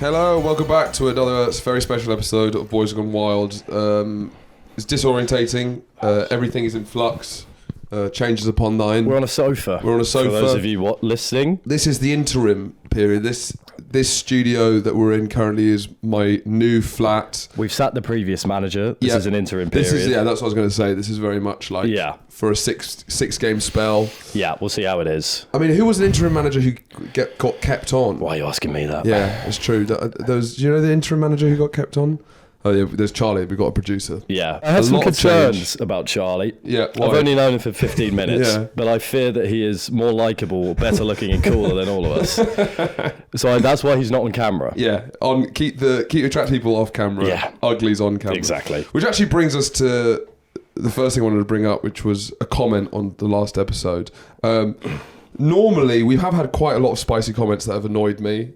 Hello, welcome back to another very special episode of Boys Gone Wild. It's disorientating. Everything is in flux. Changes upon 9. We're on a sofa. For those of you listening. This is the interim period. This studio that we're in currently is my new flat. We've sacked the previous manager. This is an interim period. That's what I was going to say. This is very much like for a six game spell. Yeah, we'll see how it is. I mean, who was an interim manager who got kept on? Why are you asking me that? Yeah, it's true. Do you know the interim manager who got kept on? Oh yeah, there's Charlie. We've got a producer. Yeah, I have some concerns about Charlie. Yeah, why? I've only known him for 15 minutes, but I fear that he is more likeable, better looking, and cooler than all of us. So that's why he's not on camera. Yeah, keep attract people off camera. Yeah, uglies on camera. Exactly. Which actually brings us to the first thing I wanted to bring up, which was a comment on the last episode. Normally, we have had quite a lot of spicy comments that have annoyed me.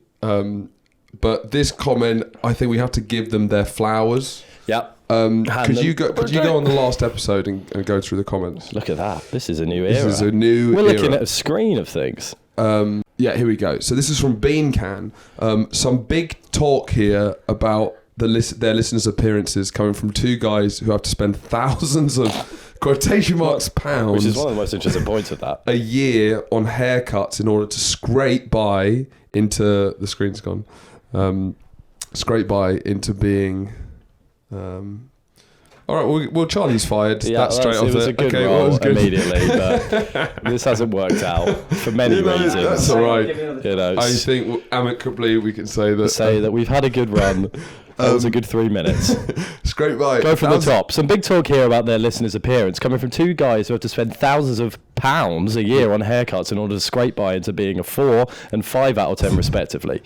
But this comment, I think we have to give them their flowers. Yep. Could you go on the last episode and go through the comments? Look at that. This is a new era. We're looking at a screen of things. Yeah, here we go. So this is from Bean Can. Some big talk here about their listeners' appearances coming from two guys who have to spend thousands of quotation marks pounds, which is one of the most interesting points of that, a year on haircuts in order to scrape by into the screen's gone. Scrape by into being all right, well Charlie's fired. Yeah, that's straight off. It was a good role immediately, but this hasn't worked out for many reasons. That's all right. I think amicably we can say that we've had a good run. That was a good 3 minutes. Scrape by. Go from the top. Some big talk here about their listeners' appearance coming from two guys who have to spend thousands of pounds a year on haircuts in order to scrape by into being a 4 and 5 out of 10 respectively.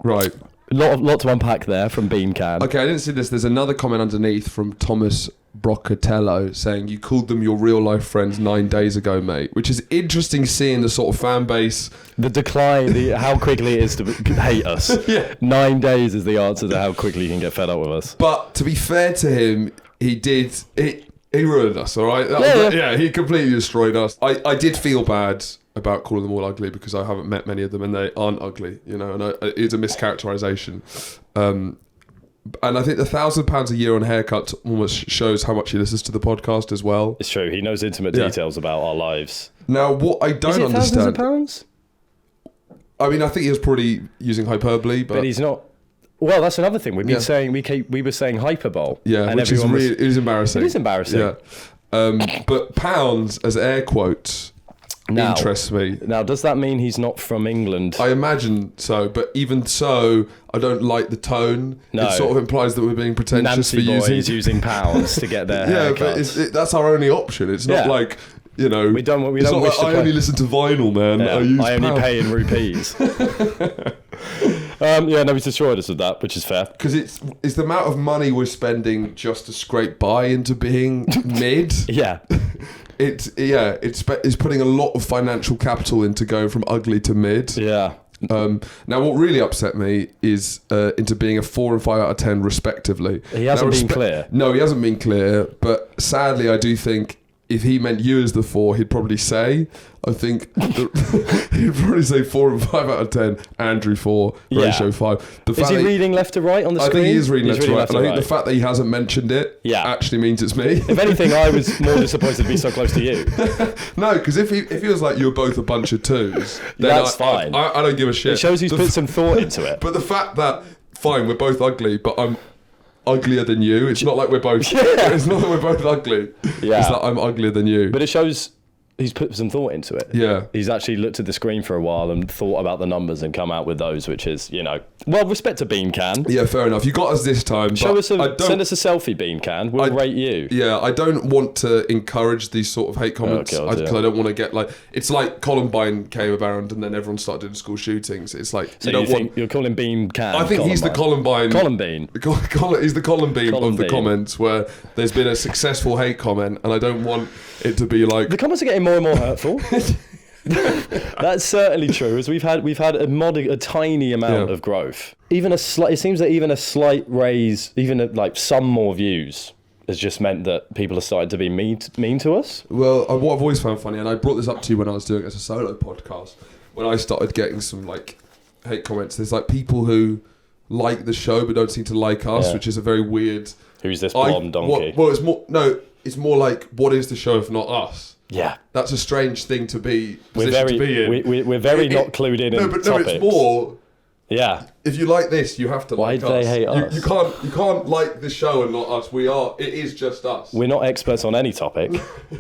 Right. Lot to unpack there from Bean Can. Okay, I didn't see this. There's another comment underneath from Thomas Brocatello saying, you called them your real life friends 9 days ago, mate. Which is interesting seeing the sort of fan base. The decline, how quickly it is to hate us. Yeah. 9 days is the answer to how quickly you can get fed up with us. But to be fair to him, he ruined us, all right? Yeah, he completely destroyed us. I did feel bad about calling them all ugly because I haven't met many of them and they aren't ugly, you know, and it's a mischaracterization. And I think the £1,000 a year on haircuts almost shows how much he listens to the podcast as well. It's true. He knows intimate details about our lives. Now, what I don't understand... Thousands of pounds? I mean, I think he was probably using hyperbole, but he's not... Well, that's another thing. We've been saying... We were saying hyperbole. Yeah, and which is really... It is embarrassing. It is embarrassing. Yeah. But pounds as air quotes... interests me. Now, does that mean he's not from England? I imagine so, but even so, I don't like the tone. No. It sort of implies that we're being pretentious Nancy for using pounds to get their haircuts. But that's our only option. It's not like, you know... We don't wish to I only listen to vinyl, man. Yeah, I only pay in rupees. He's destroyed us with that, which is fair. Because it's the amount of money we're spending just to scrape by into being mid. Yeah. It's putting a lot of financial capital into going from ugly to mid. Yeah. Now, what really upset me is into being a 4 and 5 out of 10 respectively. He hasn't been clear. No, he hasn't been clear. But sadly, I do think if he meant you as the 4, he'd probably say, I think he'd probably say 4 and 5 out of 10, Andrew 4, ratio 5. Is he reading left to right on the screen? I think he is reading left to right. And I think the fact that he hasn't mentioned it actually means it's me. If anything, I was more disappointed to be so close to you. No, because if he was like, you're both a bunch of 2s, then that's fine. I don't give a shit. It shows he's put some thought into it. But the fact that, fine, we're both ugly, but I'm uglier than you. It's not like we're both. It's not that we're both ugly. Yeah. It's that I'm uglier than you. But it shows he's put some thought into it. Yeah. He's actually looked at the screen for a while and thought about the numbers and come out with those, which is, well, respect to Bean Can. Yeah, fair enough. You got us this time. Send us a selfie, Bean Can. We'll rate you. Yeah, I don't want to encourage these sort of hate comments because I don't want to get it's like Columbine came around and then everyone started doing school shootings. It's like you're calling Bean Can. I think he's the Columbine. Columbine. He's the Columbine of the comments where there's been a successful hate comment, and I don't want it to be like the comments are getting more and more hurtful. That's certainly true. As we've had a tiny amount of growth. It seems that even a slight raise, even some more views, has just meant that people are starting to be mean to us. Well, what I've always found funny, and I brought this up to you when I was doing it as a solo podcast, when I started getting some hate comments. There's people who like the show but don't seem to like us, which is a very weird. Who's this blonde donkey? It's more like, what is the show if not us? Yeah, that's a strange thing to be. We're very not clued in. No, it's more. Yeah. If you like this, you have to like us. Why do they hate us? You can't like the show and not us. It is just us. We're not experts on any topic.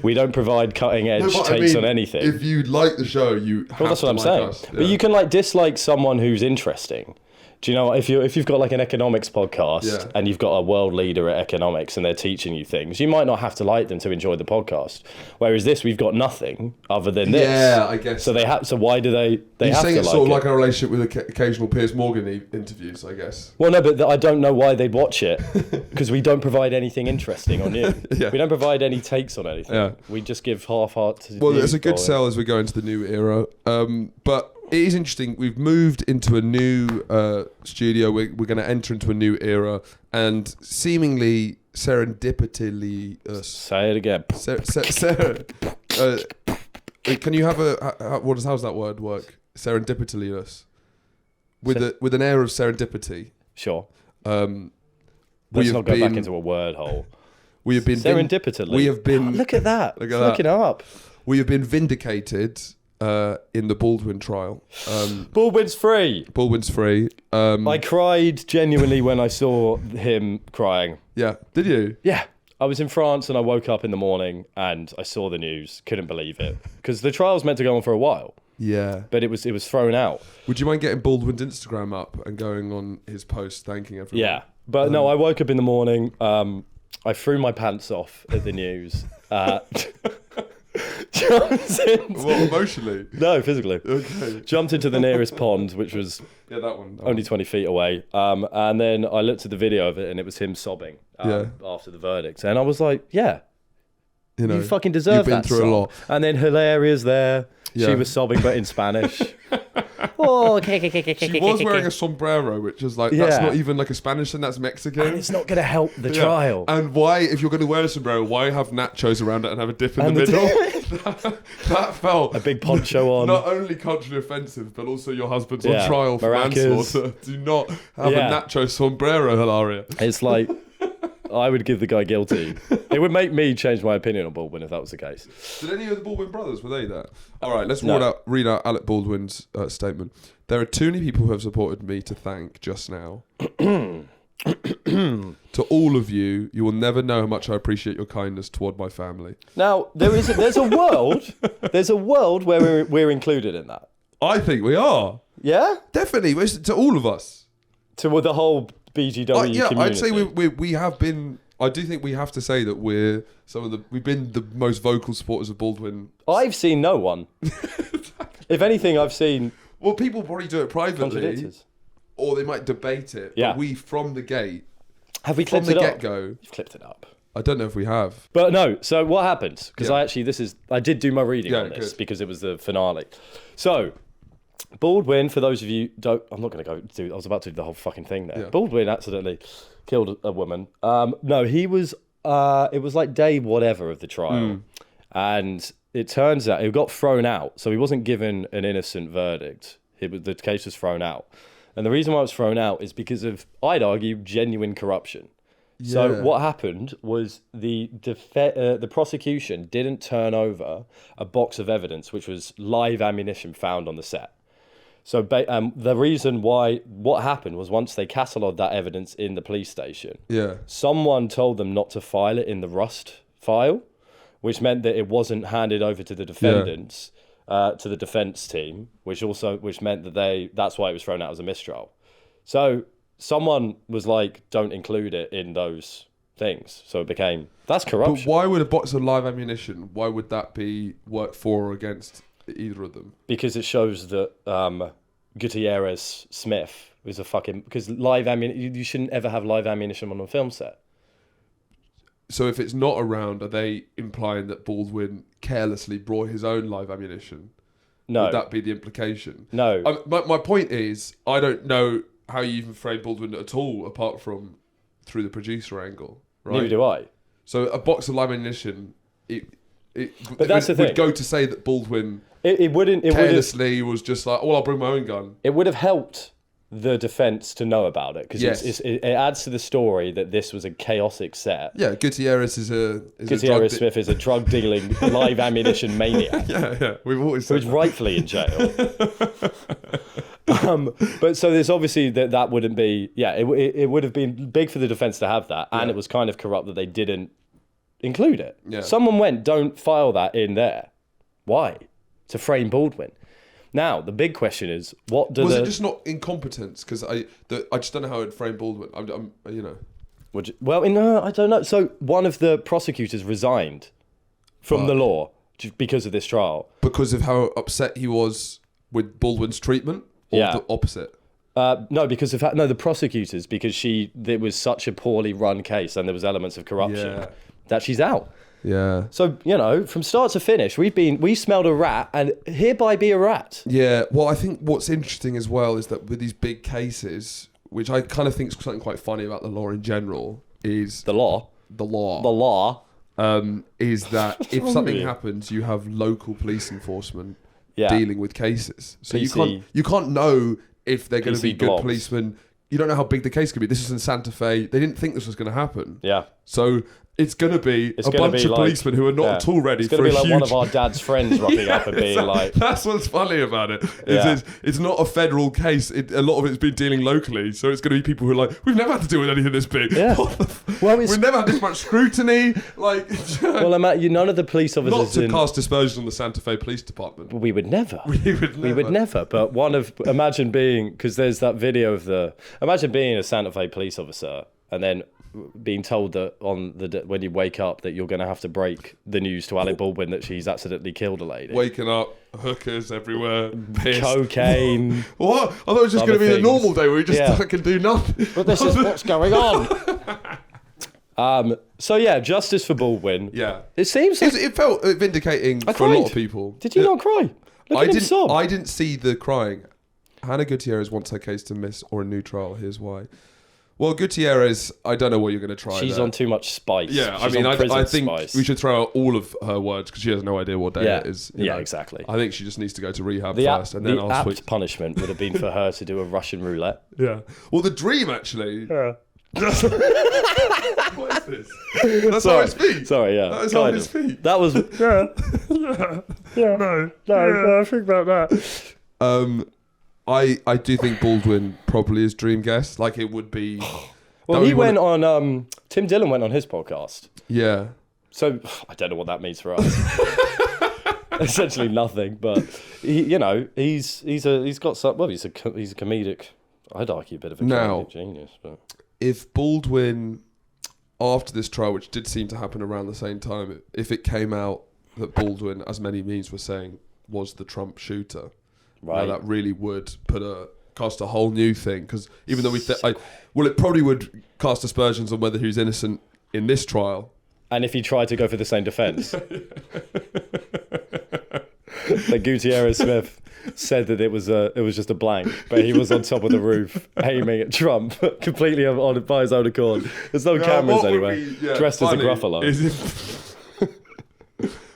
We don't provide cutting edge takes on anything. If you like the show, you have that's to what I'm like saying. us. But you can dislike someone who's interesting. Do you know, if you've got an economics podcast and you've got a world leader at economics and they're teaching you things, you might not have to like them to enjoy the podcast. Whereas this, we've got nothing other than this. Yeah, I guess. So why do they have to like it? You're saying it's sort of like a relationship with occasional Piers Morgan interviews, I guess. Well, no, but I don't know why they'd watch it because we don't provide anything interesting on you. We don't provide any takes on anything. Yeah. We just give half-hearted. Well, it's a good sell as we go into the new era. But it is interesting. We've moved into a new studio. We're going to enter into a new era, and seemingly serendipitously. Say it again. Can you have how's that word work? Serendipitously with an air of serendipity. Sure. Let's not go back into a word hole. We have been serendipitously. We have been. Look at that. Looking up. We have been vindicated. In the Baldwin trial. Baldwin's free. Baldwin's free. I cried genuinely when I saw him crying. Yeah. Did you? Yeah. I was in France and I woke up in the morning and I saw the news. Couldn't believe it. Because the trial's meant to go on for a while. Yeah. But it was thrown out. Would you mind getting Baldwin's Instagram up and going on his post thanking everyone? Yeah. But no, I woke up in the morning. I threw my pants off at the news. What, emotionally? No, physically. Okay. Jumped into the nearest pond, which was that one. only 20 feet away. And then I looked at the video of it and it was him sobbing after the verdict. And I was like, you fucking deserve that. You've been through a lot. And then Hilaria's there. Yeah. She was sobbing, but in Spanish. She was wearing a sombrero, which is that's not even a Spanish thing, that's Mexican. And it's not going to help the trial. And why, if you're going to wear a sombrero, why have nachos around it and have a dip in the middle? that felt a big poncho on. Not only culturally offensive, but also your husband's on trial for manslaughter. Do not have a nacho sombrero, Hilaria. It's like, I would give the guy guilty. It would make me change my opinion on Baldwin if that was the case. Did any of the Baldwin brothers, were they there? All right, let's read out Alec Baldwin's statement. There are too many people who have supported me to thank just now. To all of you, you will never know how much I appreciate your kindness toward my family. Now, there's a world where we're included in that. I think we are. Yeah? Definitely, to all of us. To the whole BGW community. I'd say we have been. I do think we have to say that we've been the most vocal supporters of Baldwin. I've seen no one. If anything, I've seen. Well, people probably do it privately, or they might debate it. Yeah. But we, from the gate, have we clipped it up? From the get-go, you've clipped it up. I don't know if we have. But no. So what happened? Because I did do my reading on this because it was the finale. So. Baldwin, for those of you I'm not going to go do. I was about to do the whole fucking thing there. Yeah. Baldwin accidentally killed a woman. No, he was. It was like day whatever of the trial, and it turns out it got thrown out. So he wasn't given an innocent verdict. The case was thrown out, and the reason why it was thrown out is because of, I'd argue, genuine corruption. Yeah. So what happened was the prosecution didn't turn over a box of evidence, which was live ammunition found on the set. So the reason what happened was once they catalogued that evidence in the police station, someone told them not to file it in the Rust file, which meant that it wasn't handed over to the defendants, to the defense team, which meant that that's why it was thrown out as a mistrial. So someone was like, don't include it in those things. So it became, that's corruption. But why would a box of live ammunition, why would that be work for or against either of them? Because it shows that Gutierrez Smith was because live ammunition, you shouldn't ever have live ammunition on a film set. So if it's not around, are they implying that Baldwin carelessly brought his own live ammunition? No. Would that be the implication? No. My point is, I don't know how you even frame Baldwin at all, apart from through the producer angle. Right? Neither do I. So a box of live ammunition, but that's the thing. Would go to say that Baldwin it wouldn't carelessly was just like, I'll bring my own gun. It would have helped the defense to know about it, because it adds to the story that this was a chaotic set. Yeah, Gutierrez Gutierrez Smith is a drug dealing live ammunition maniac. Yeah, we've always said who's rightfully in jail. But so there's obviously that wouldn't be. Yeah, it would have been big for the defense to have that, and it was kind of corrupt that they didn't include it. Yeah. Someone went, don't file that in there. Why? To frame Baldwin. Now, the big question is, what does it just not incompetence? Because I just don't know how it framed Baldwin. I'm you know. I don't know. So one of the prosecutors resigned from the law because of this trial. Because of how upset he was with Baldwin's treatment, or the opposite? No, because of the prosecutors, because it was such a poorly run case and there was elements of corruption that she's out. Yeah. So, from start to finish, we smelled a rat and hereby be a rat. Yeah. Well, I think what's interesting as well is that with these big cases, which I kind of think is something quite funny about the law in general, is... The law? The law. The law. Is that if something happens, you have local police enforcement dealing with cases. So you can't know if they're going to be good policemen. You don't know how big the case could be. This is in Santa Fe. They didn't think this was going to happen. Yeah. So it's going to be a bunch of policemen who are not at all ready for a huge... It's going to be like one of our dad's friends rocking up and being like... That's what's funny about it. It's not a federal case. A lot of it's been dealing locally. So it's going to be people who are like, we've never had to deal with anything this big. Yeah. We've never had this much scrutiny. Like, well, none of the police officers... Not to cast dispersions on the Santa Fe Police Department. We would never. We would never. But imagine being... Because there's that video of imagine being a Santa Fe police officer and then being told that when you wake up that you're going to have to break the news to Alec Baldwin that she's accidentally killed a lady. Waking up, hookers everywhere, pissed. Cocaine. What? I thought it was just going to be the normal day where we just fucking do nothing. But this is what's going on. Justice for Baldwin. Yeah. It seems like... It felt vindicating for a lot of people. Did you not cry? I didn't see the crying. Hannah Gutierrez wants her case to miss or a new trial. Here's why. Well, Gutierrez, I don't know what you're going to try. She's on too much spice. Yeah, I think we should throw out all of her words because she has no idea what day it is. Exactly. I think she just needs to go to rehab first, and then the apt punishment would have been for her to do a Russian roulette. Yeah. Well, the dream actually. Yeah. What is this? That's how I speak. Sorry, yeah. That is how I speak. That was. No. Think about that. I do think Baldwin probably is dream guest. Like it would be. Well, he went on. Tim Dillon went on his podcast. Yeah. So I don't know what that means for us. Essentially nothing, but he's got some. Well, he's a comedic. I'd argue a bit of a comedic genius. But if Baldwin, after this trial, which did seem to happen around the same time, if it came out that Baldwin, as many memes were saying, was the Trump shooter. Right. Now that really would cast a whole new thing, because even though it probably would cast aspersions on whether he was innocent in this trial. And if he tried to go for the same defence. That Gutierrez Smith said that it was just a blank, but he was on top of the roof aiming at Trump completely by his own accord. There's no cameras anyway. Dressed as a Gruffalo.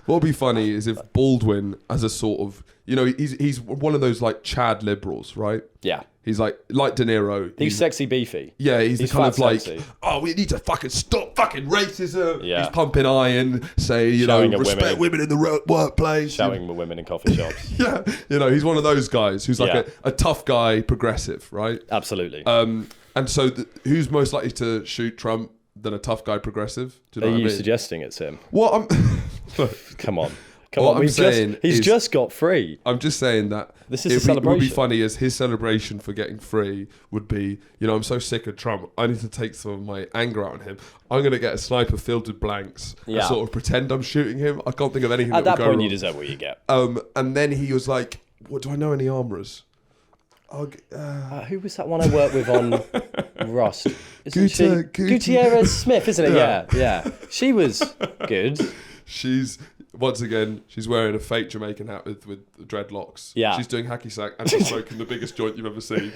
What would be funny is if Baldwin, as a sort of, he's one of those like Chad liberals, right? Yeah. He's like De Niro. He's sexy beefy. Yeah, he's the kind of like, sexy. we need to fucking stop fucking racism. Yeah. He's pumping iron, respect women in the workplace. Shouting at women in coffee shops. Yeah. He's one of those guys who's like a tough guy progressive, right? Absolutely. And so who's most likely to shoot Trump than a tough guy progressive? Do you know what I mean? Suggesting it's him? Well, Come on. He's just got free. I'm just saying that this is a celebration. It would be funny as his celebration for getting free would be, I'm so sick of Trump. I need to take some of my anger out on him. I'm going to get a sniper filled with blanks and sort of pretend I'm shooting him. I can't think of anything at that point wrong. You deserve what you get. And then he was like, "What do I know any armourers?" Who was that one I worked with on Rust? Gutierrez Smith, isn't it? Yeah. She was good. She's wearing a fake Jamaican hat with dreadlocks. Yeah. She's doing hacky sack and she's smoking the biggest joint you've ever seen.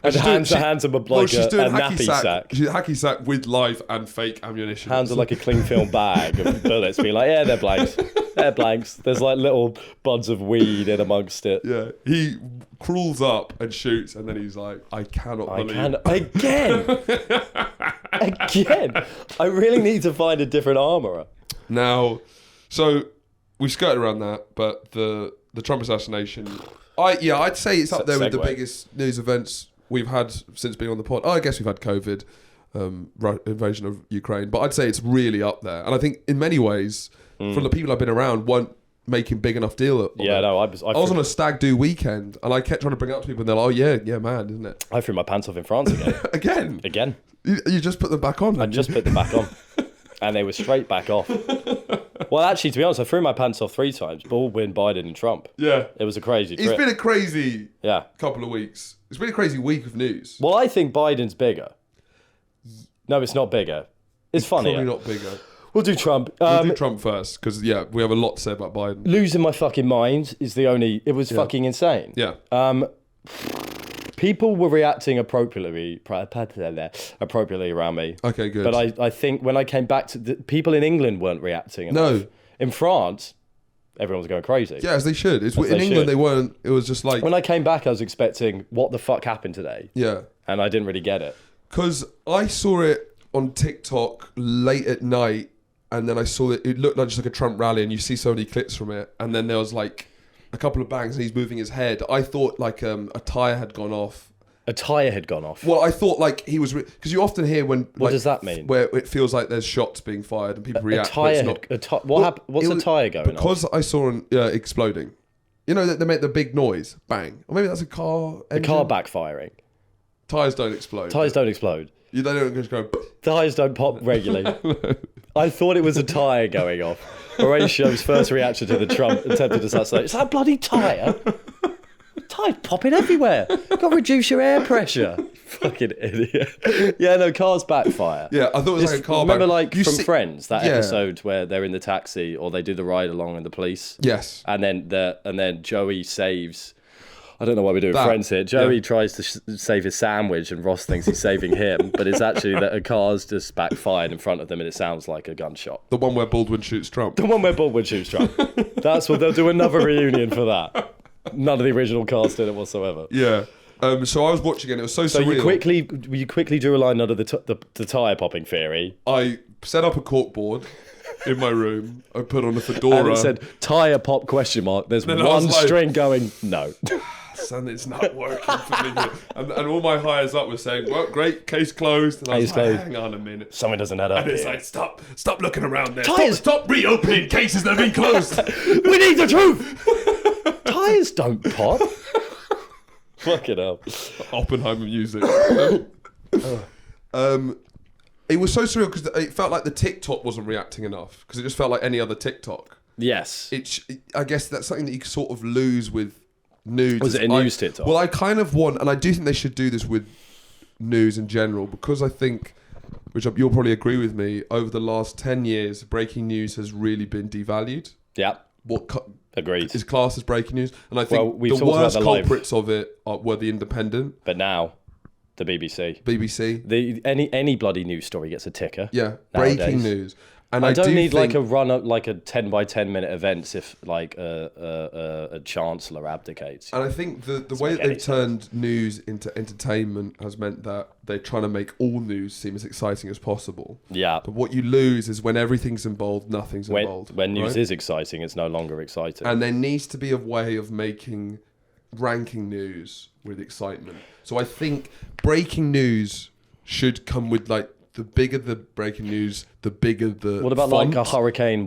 And hands are like a nappy sack. She's hacky sack with live and fake ammunition. Hands are like a cling film bag of bullets. Being like, they're blanks. They're blanks. There's like little buds of weed in amongst it. Yeah. He crawls up and shoots, and then he's like, I cannot believe Again. I really need to find a different armourer. Now, so we skirted around that, but the Trump assassination, I'd say it's up there with the biggest news events we've had since being on the pod. I guess we've had COVID, invasion of Ukraine, but I'd say it's really up there. And I think in many ways, from the people I've been around, weren't making big enough deal of it. I was on a stag do weekend, and I kept trying to bring it up to people, and they're like, oh yeah, man, isn't it? I threw my pants off in France again. Again? You just put them back on? I just put them back on. And they were straight back off. Well, actually, to be honest, I threw my pants off 3 times. Baldwin, Biden, and Trump. Yeah. It was a crazy trip. It's been a crazy couple of weeks. It's been a crazy week of news. Well, I think Biden's bigger. No, it's not bigger. It's funnier. Probably not bigger. We'll do Trump. We'll do Trump first, because, we have a lot to say about Biden. Losing my fucking mind is the only... It was fucking insane. Yeah. People were reacting appropriately around me. Okay, good. But I think when I came back to... people in England weren't reacting enough. No. In France, everyone was going crazy. Yeah, as they should. In England, they weren't... It was just like... When I came back, I was expecting, what the fuck happened today? Yeah. And I didn't really get it. Because I saw it on TikTok late at night, and then I saw it looked like just like a Trump rally, and you see so many clips from it, and then there was like a couple of bangs and he's moving his head. I thought like a tyre had gone off. A tyre had gone off? Well, I thought like he was... Because you often hear when... What does that mean? Where it feels like there's shots being fired and people react. What's a tyre going off? Because I saw an exploding. You know, that they make the big noise. Bang. Or maybe that's a car engine. The car backfiring. Tyres don't explode. Tyres don't explode. They don't just go... Tyres don't pop regularly. I thought it was a tyre going off. Horatio's first reaction to the Trump attempted assassination. Is that a bloody tyre? Tyres popping everywhere. Got to reduce your air pressure. Fucking idiot. Yeah, no, cars backfire. Yeah, I thought it was like a car remember Friends, that episode where they're in the taxi or they do the ride along in the police? Yes. And then Joey saves... I don't know why we're doing Friends here. Joey tries to save his sandwich and Ross thinks he's saving him, but it's actually that a car's just backfired in front of them and it sounds like a gunshot. The one where Baldwin shoots Trump. That's what they'll do, another reunion for that. None of the original cast in it whatsoever. Yeah. So I was watching it and it was so surreal. You quickly drew a line under the tyre popping theory. I set up a corkboard in my room. I put on a fedora. And it said, tyre pop ? There's one string going, no. Son, it's not working for me. And all my hires up were saying, well, great, case closed. And I was like, hang on a minute. Something doesn't add up. And it's like, stop looking around there. Stop reopening cases that have been closed. We need the truth. Tyres don't pop. Fucking hell. Oppenheimer music. It was so surreal because it felt like the TikTok wasn't reacting enough because it just felt like any other TikTok. Yes. I guess that's something that you sort of lose with news. Was it a news TikTok? Well, I kind of want, and I do think they should do this with news in general, because I think, which you'll probably agree with me, over the last 10 years, breaking news has really been devalued. Yeah. Agreed. Is classed as breaking news. And I think the worst culprits of it were the Independent. But now, the BBC. BBC. Any bloody news story gets a ticker. Yeah. Nowadays. Breaking news. And I don't need like a run up, like a 10 by 10 minute events if like a chancellor abdicates. And I think the way that they've turned news into entertainment has meant that they're trying to make all news seem as exciting as possible. Yeah. But what you lose is when everything's involved, nothing's involved. When news is exciting, it's no longer exciting. And there needs to be a way of ranking news with excitement. So I think breaking news should come with like, the bigger the breaking news, the bigger the What about font. like a hurricane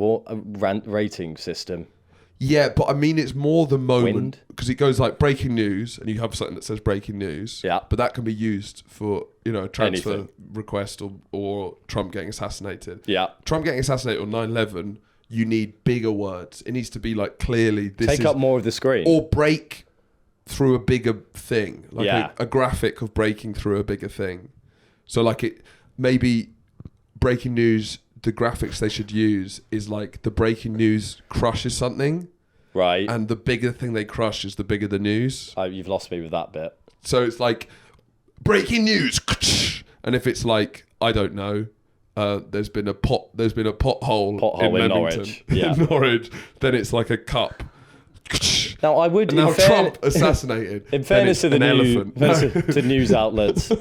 rating system? Yeah, but I mean, it's more the moment. Because it goes like breaking news, and you have something that says breaking news. Yeah. But that can be used for, a transfer request or Trump getting assassinated. Yeah. Trump getting assassinated on 9/11, you need bigger words. It needs to be like clearly this Take up more of the screen. Or break through a bigger thing. Like a graphic of breaking through a bigger thing. So like it... Maybe breaking news, the graphics they should use is like the breaking news crushes something. Right. And the bigger thing they crush is the bigger the news. You've lost me with that bit. So it's like, breaking news. And if it's like, I don't know, there's been a pothole in Leamington, Norwich. Yeah. in Norwich, then it's like a cup. Now, I would... And now Trump assassinated. In fairness to the to news outlets,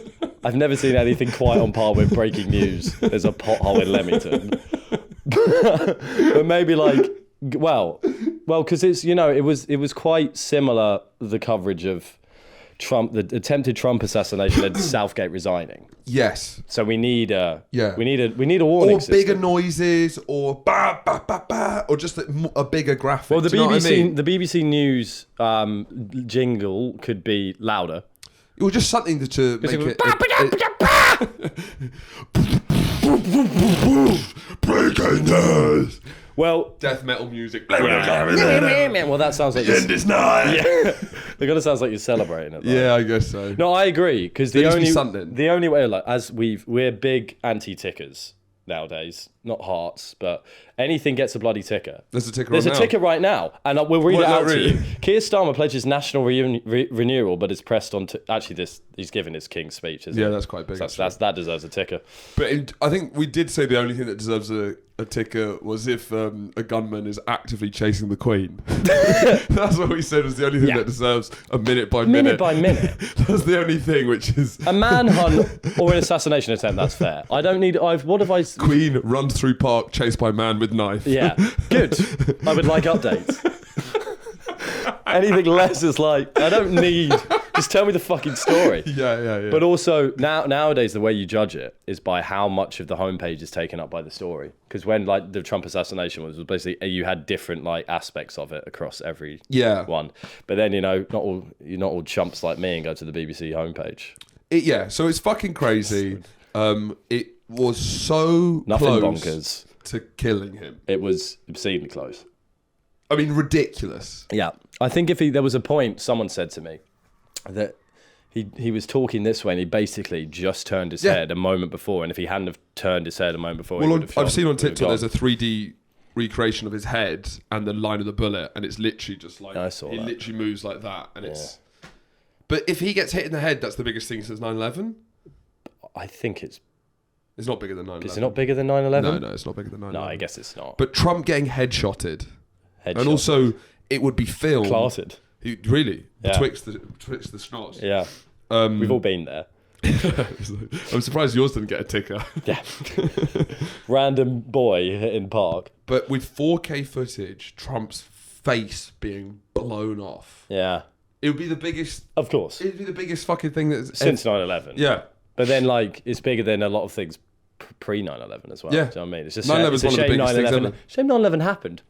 I've never seen anything quite on par with breaking news. There's a pothole in Leamington. But maybe like... Well, because it's, it was quite similar, the coverage of Trump, the attempted Trump assassination and Southgate resigning. Yes. So we need a warning or system. bigger noises, or ba ba ba ba, or just a bigger graphic. Well, the BBC, the BBC News jingle could be louder. Or just something to make it. Breaking news. Well, death metal music. Well, that sounds like the end is nigh. Yeah, it kind of sounds like you're celebrating it. Though. Yeah, I guess so. No, I agree, because the only way, like, as we're big anti-tickers nowadays, not hearts, but anything gets a bloody ticker. There's a ticker. There's a ticker right now, and we'll read it out to you. Keir Starmer pledges national renewal, but is pressed on. Actually, he's given his King's speech. Isn't that's quite big. So that deserves a ticker. But I think we did say the only thing that deserves a ticker was if a gunman is actively chasing the Queen. That's what we said was the only thing that deserves a minute by minute. Minute by minute. That's the only thing, which is a manhunt or an assassination attempt. That's fair. I don't need. What have I? Queen runs through park chased by man with knife. Yeah, good. I would like updates. Anything less is like, I don't need. Just tell me the fucking story. Yeah. But also nowadays, the way you judge it is by how much of the homepage is taken up by the story. Because when like the Trump assassination was basically, you had different like aspects of it across every one. But then you're not all chumps like me and go to the BBC homepage. So it's fucking crazy. It was so nothing close bonkers to killing him. It was obscenely close. I mean, ridiculous. Yeah, I think there was a point, someone said to me that he was talking this way and he basically just turned his head a moment before, and if he hadn't have turned his head a moment before, I've seen on TikTok there's a 3D recreation of his head and the line of the bullet, and it's literally just like literally moves like that, and it's. But if he gets hit in the head, that's the biggest thing since 9/11. I think it's not bigger than 9/11. Is it not bigger than 9/11? No, it's not bigger than 9/11. No, I guess it's not. But Trump getting headshotted. And also, it would be filmed. Clarted. Really? Betwixt the schnoz. Yeah. We've all been there. I'm surprised yours didn't get a ticker. Yeah. Random boy hitting park. But with 4K footage, Trump's face being blown off. Yeah. It would be the biggest... Of course. It would be the biggest fucking thing that's... Since 9/11. Yeah. But then, like, it's bigger than a lot of things pre 9/11 as well. Yeah. Do you know what I mean? It's just 9/11 is one of the biggest things ever. Shame 9/11 happened.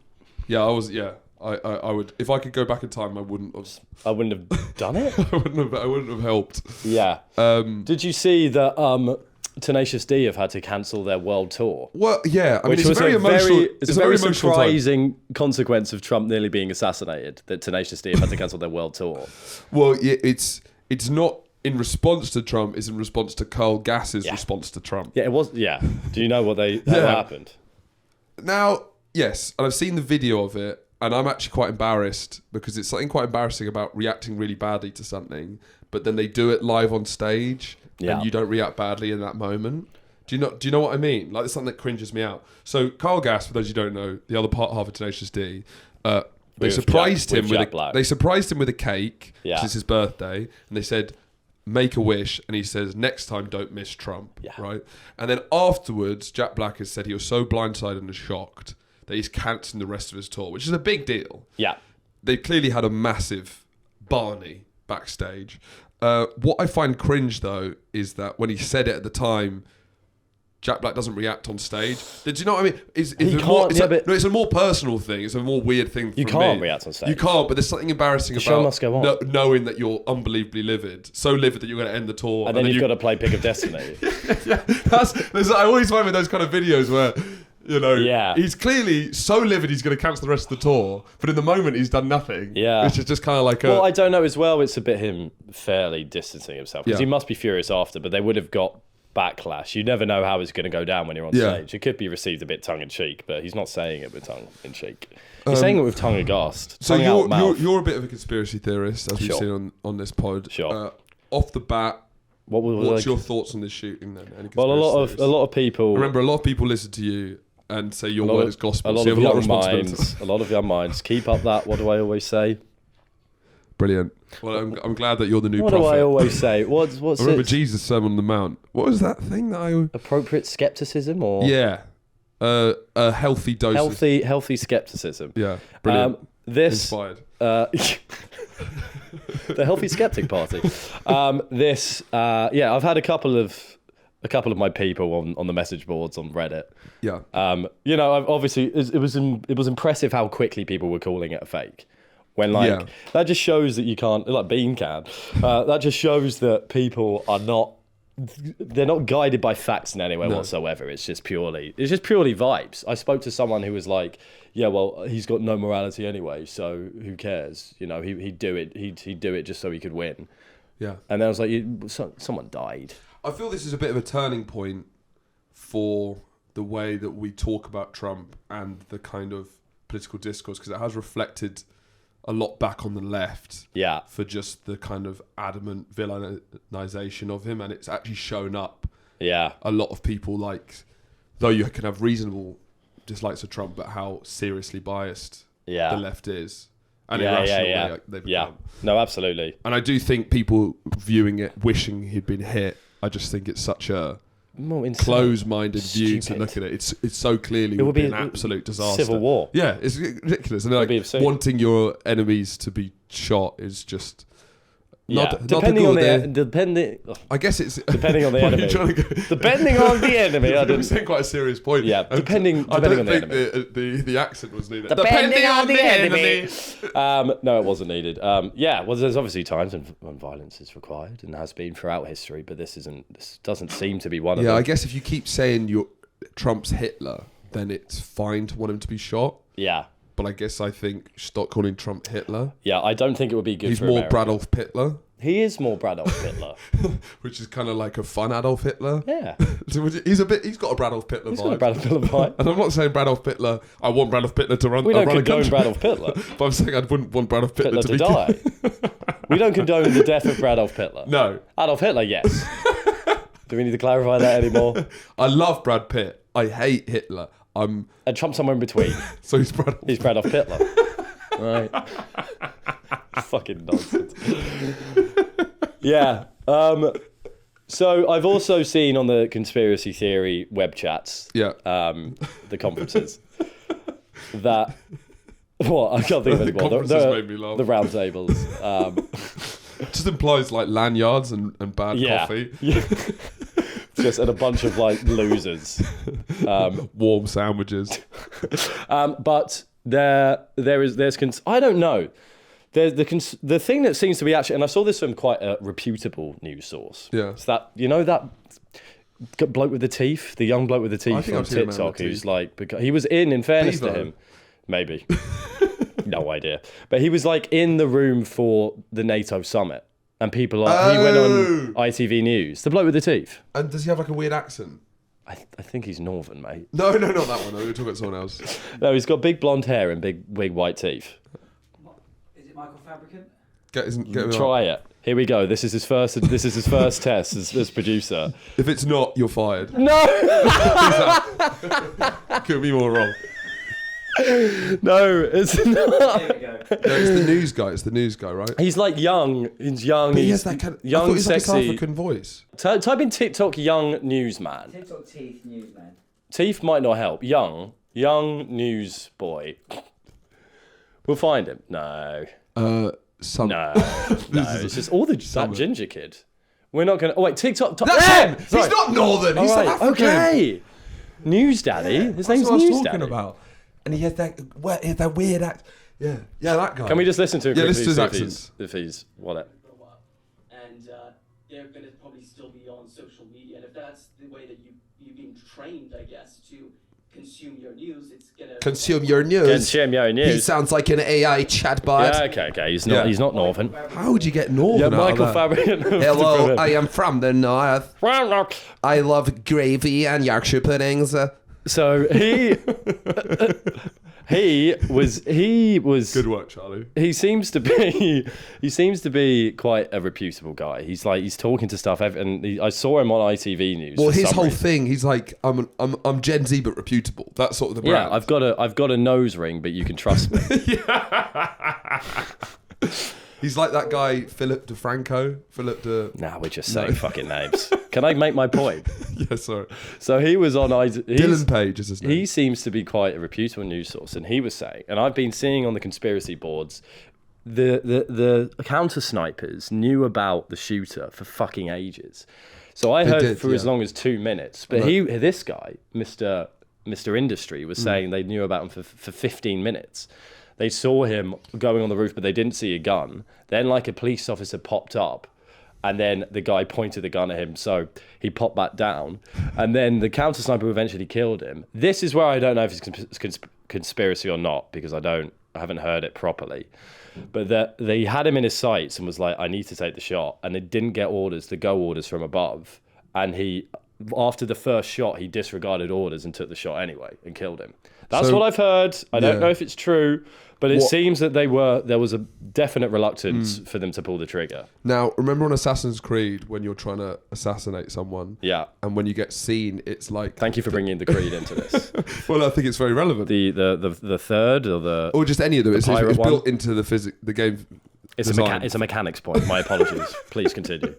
Yeah, I would... If I could go back in time, I wouldn't have... I wouldn't have done it? I wouldn't have helped. Yeah. Did you see that Tenacious D have had to cancel their world tour? Well, yeah. I mean, Which was a very emotional... It's a very surprising consequence of Trump nearly being assassinated, that Tenacious D have had to cancel their world tour. Well, yeah, it's not in response to Trump, it's in response to Carl Gass's response to Trump. Yeah, it was... Yeah. Do you know what happened? Now, yes, and I've seen the video of it, and I'm actually quite embarrassed because it's something quite embarrassing about reacting really badly to something, but then they do it live on stage, and you don't react badly in that moment. Do you know what I mean? Like, it's something that cringes me out. So Carl Gass, for those who don't know, the other half of Tenacious D, they surprised him with a cake, which is his birthday, and they said, make a wish, and he says, next time don't miss Trump, right? And then afterwards, Jack Black has said he was so blindsided and shocked that he's cancelling the rest of his tour, which is a big deal. Yeah. They clearly had a massive Barney backstage. What I find cringe, though, is that when he said it at the time, Jack Black doesn't react on stage. Do you know what I mean? It's a more personal thing. It's a more weird thing for me. You can't react on stage. You can't, but there's something embarrassing about show must go on. Knowing that you're unbelievably livid. So livid that you're going to end the tour. And then you've got to play Pick of Destiny. I always find with those kind of videos where... he's clearly so livid he's going to cancel the rest of the tour, but in the moment he's done nothing. Yeah, which is just kind of like Well, I don't know as well. It's a bit him fairly distancing himself because he must be furious after, but they would have got backlash. You never know how it's going to go down when you're on stage. It could be received a bit tongue in cheek, but he's not saying it with tongue in cheek. He's saying it with tongue aghast. So you're a bit of a conspiracy theorist, as we've seen on this pod. Sure. Off the bat. What's your thoughts on this shooting then? Well, a lot of people. Remember, a lot of people listen to you and say your word is gospel. A lot of young minds keep up that. What do I always say? Brilliant. Well, I'm glad that you're the new What prophet. do I always say? What's I remember it? Jesus' Sermon on the Mount. What was that thing that I... Appropriate skepticism or a healthy dose healthy skepticism? Yeah, brilliant. Inspired. The Healthy Skeptic Party. I've had a couple of my people on the message boards on Reddit. Yeah. Obviously it was impressive how quickly people were calling it a fake. When that just shows that you can't, like Bean can. That just shows that people are not. They're not guided by facts in any way whatsoever. It's just purely vibes. I spoke to someone who was like, "Yeah, well, he's got no morality anyway, so who cares? He'd do it. He'd do it just so he could win." Yeah. And then I was like, "Someone died." I feel this is a bit of a turning point for the way that we talk about Trump and the kind of political discourse, because it has reflected a lot back on the left for just the kind of adamant villainization of him, and it's actually shown up a lot of people, like, though you can have reasonable dislikes of Trump, but how seriously biased the left is and irrational they become. No, absolutely. And I do think people viewing it, wishing he'd been hit, I just think it's such a close-minded view to look at it. It's so clearly it would be an absolute disaster. Civil war. Yeah, it's ridiculous. And like wanting your enemies to be shot is just depending on the I guess it's depending on the enemy. Depending on the enemy. I didn't say quite a serious point. Yeah, depending on the the enemy. the accent was needed. Depending on the enemy. No, it wasn't needed. Well, there's obviously times when violence is required and has been throughout history, but this doesn't seem to be one of them. Yeah, I guess if you keep saying Trump's Hitler, then it's fine to want him to be shot. Yeah. But I think stop calling Trump Hitler. Yeah, I don't think it would be good for America. He's more Bradolf Hitler. He is more Bradolf Hitler. Which is kind of like a fun Adolf Hitler. Yeah. He's got a Bradolf Hitler vibe. He's got a Bradolf Hitler vibe. And I'm not saying Bradolf Hitler, I want Bradolf Hitler to run. We don't condone Bradolf Hitler. But I'm saying I wouldn't want Bradolf Hitler to die. We don't condone the death of Bradolf Hitler. No. Adolf Hitler, yes. Do we need to clarify that anymore? I love Brad Pitt. I hate Hitler. And Trump's somewhere in between. So he's Bradolf. He's Bradolf Hitler. Right. Fucking nonsense. Yeah. So I've also seen on the conspiracy theory web chats, the conferences, that what I can't think of anymore. Conferences made me laugh. The round tables. It just implies like lanyards and bad coffee. Yeah. Just and a bunch of like losers. Warm sandwiches. But there's I don't know. There's the thing that seems to be actually, and I saw this from quite a reputable news source. Yeah. It's that, that bloke with the teeth, the young bloke with the teeth on TikTok, who's like, he was in fairness to him, maybe. No idea. But he was like in the room for the NATO summit. And he went on ITV News. The bloke with the teeth. And does he have like a weird accent? I think he's northern, mate. No, not that one. We were talking about someone else. No, he's got big blonde hair and big white teeth. Is it Michael Fabricant? Get Try it. Here we go. This is his first test as producer. If it's not, you're fired. No. Could be more wrong. No, it's not. There we go. No, it's the news guy. It's the news guy, right? He's like young. He's young. But he has that kind of young, he's sexy. like a South African voice. Type in TikTok young newsman. TikTok teeth newsman. Teeth might not help. Young news boy. We'll find him. No. No. It's just all that ginger kid. We're not gonna. Oh wait, TikTok. That's him. He's not northern. He's South African. Okay. News Daddy. His name's News Daddy. About. And he has that weird act. Yeah, that guy. Can we just listen to him? Yeah, listen to his accents. If he's what it. And they're going to probably still be on social media. And if that's the way that you've been trained, I guess, to consume your news, it's going to... Consume your news? Consume your news. He sounds like an AI chatbot. Yeah, okay. He's not northern. How would you get northern? Yeah, Michael Fabricant. Hello, I am from the north. I love gravy and Yorkshire puddings. So he was good work, Charlie. He seems to be quite a reputable guy. He's talking to stuff, and I saw him on ITV News. Well, his whole thing, he's like, I'm Gen Z but reputable. That's sort of the brand. Yeah, I've got a nose ring, but you can trust me. He's like that guy, Philip DeFranco. Nah, we're just saying fucking names. Can I make my point? Yeah, sorry. So he was on... Dylan Page is his name. He seems to be quite a reputable news source, and he was saying, and I've been seeing on the conspiracy boards, the counter snipers knew about the shooter for fucking ages. So I heard for as long as 2 minutes. But this guy, Mr. Industry, was saying they knew about him for 15 minutes. They saw him going on the roof, but they didn't see a gun. Then like a police officer popped up, and then the guy pointed the gun at him, so he popped back down. And then the counter sniper eventually killed him. This is where I don't know if it's conspiracy or not, because I haven't heard it properly. But they had him in his sights and was like, I need to take the shot. And they didn't get the go orders from above. And after the first shot, he disregarded orders and took the shot anyway and killed him. That's what I've heard. I don't know if it's true, but it seems that there was a definite reluctance for them to pull the trigger. Now, remember on Assassin's Creed when you're trying to assassinate someone? Yeah. And when you get seen, it's like... Thank you for bringing the Creed into this. Well, I think it's very relevant. The third or just any of them. It's pirate built into the game. It's a mechanics point. My apologies. Please continue.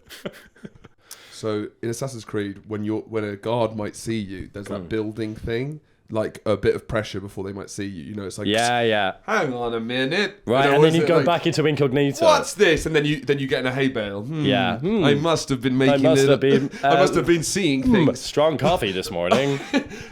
So in Assassin's Creed, when a guard might see you, there's that building thing, like a bit of pressure before they might see you. You know, it's like yeah. Hang on a minute, right? And then you go back into incognito. What's this? And then you get in a hay bale. I must have been making. I must have been seeing things. Strong coffee this morning.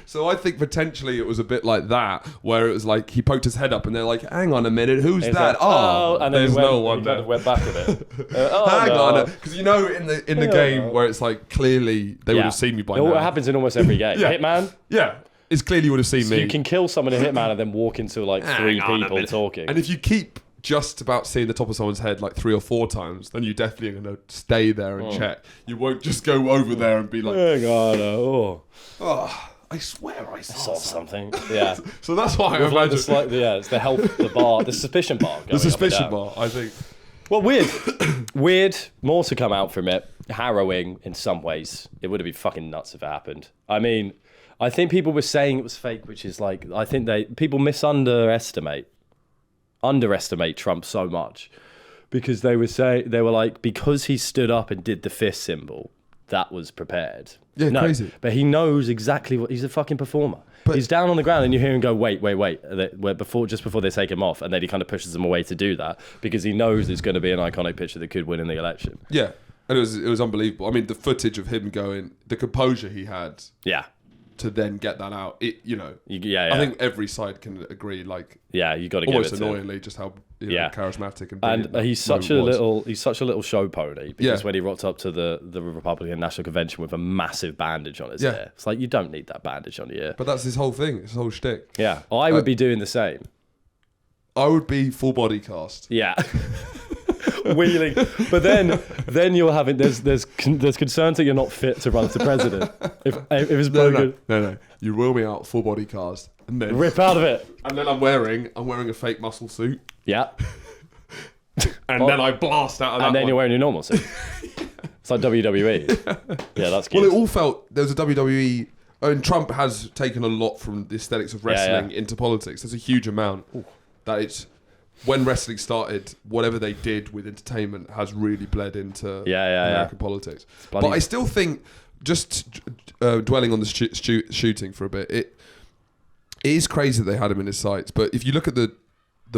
So I think potentially it was a bit like that, where it was like he poked his head up, and they're like, "Hang on a minute, who's that?" Like, and then there's no one there. Kind of went back a bit. Hang on, because you know in the game where it's like clearly they would have seen me by now. It happens in almost every game. Hitman. Yeah. It's clearly you would have seen me. You can kill someone in Hitman and then walk into like 3 people talking. And if you keep just about seeing the top of someone's head like 3 or 4 times, then you definitely are going to stay there and check. You won't just go over there and be like, hang on, I swear I saw something. Yeah. So that's why I imagine. Like it's the suspicion bar. The suspicion bar, I think. Well, weird. More to come out from it. Harrowing in some ways. It would have been fucking nuts if it happened. I mean, I think people were saying it was fake, which is like, I think people underestimate Trump so much, because they were like, because he stood up and did the fist symbol, that was prepared. Yeah, no, crazy. But he knows exactly he's a fucking performer. But he's down on the ground and you hear him go, wait, just before they take him off, and then he kind of pushes them away to do that, because he knows it's going to be an iconic picture that could win in the election. Yeah, and it was unbelievable. I mean, the footage of him going, the composure he had. Yeah. To then get that out, I think every side can agree. Like, you got to give it almost annoyingly just how charismatic and he's such a little show pony, because when he rocked up to the Republican National Convention with a massive bandage on his ear, it's like, you don't need that bandage on your ear. But that's his whole thing, his whole shtick. Yeah, I would be doing the same. I would be full body cast. Yeah. Wheeling, but then you're having there's concerns that you're not fit to run for president. If it's no, you rule me out full body cast and then rip out of it, and then I'm wearing a fake muscle suit. Yeah, and then I blast out of that. And then you're wearing your normal suit. It's like WWE. Yeah, that's good. Well, it all felt there was a WWE. And Trump has taken a lot from the aesthetics of wrestling into politics. There's a huge amount that it's. When wrestling started, whatever they did with entertainment has really bled into American politics. But I still think, just dwelling on the shooting for a bit, it is crazy that they had him in his sights. But if you look at the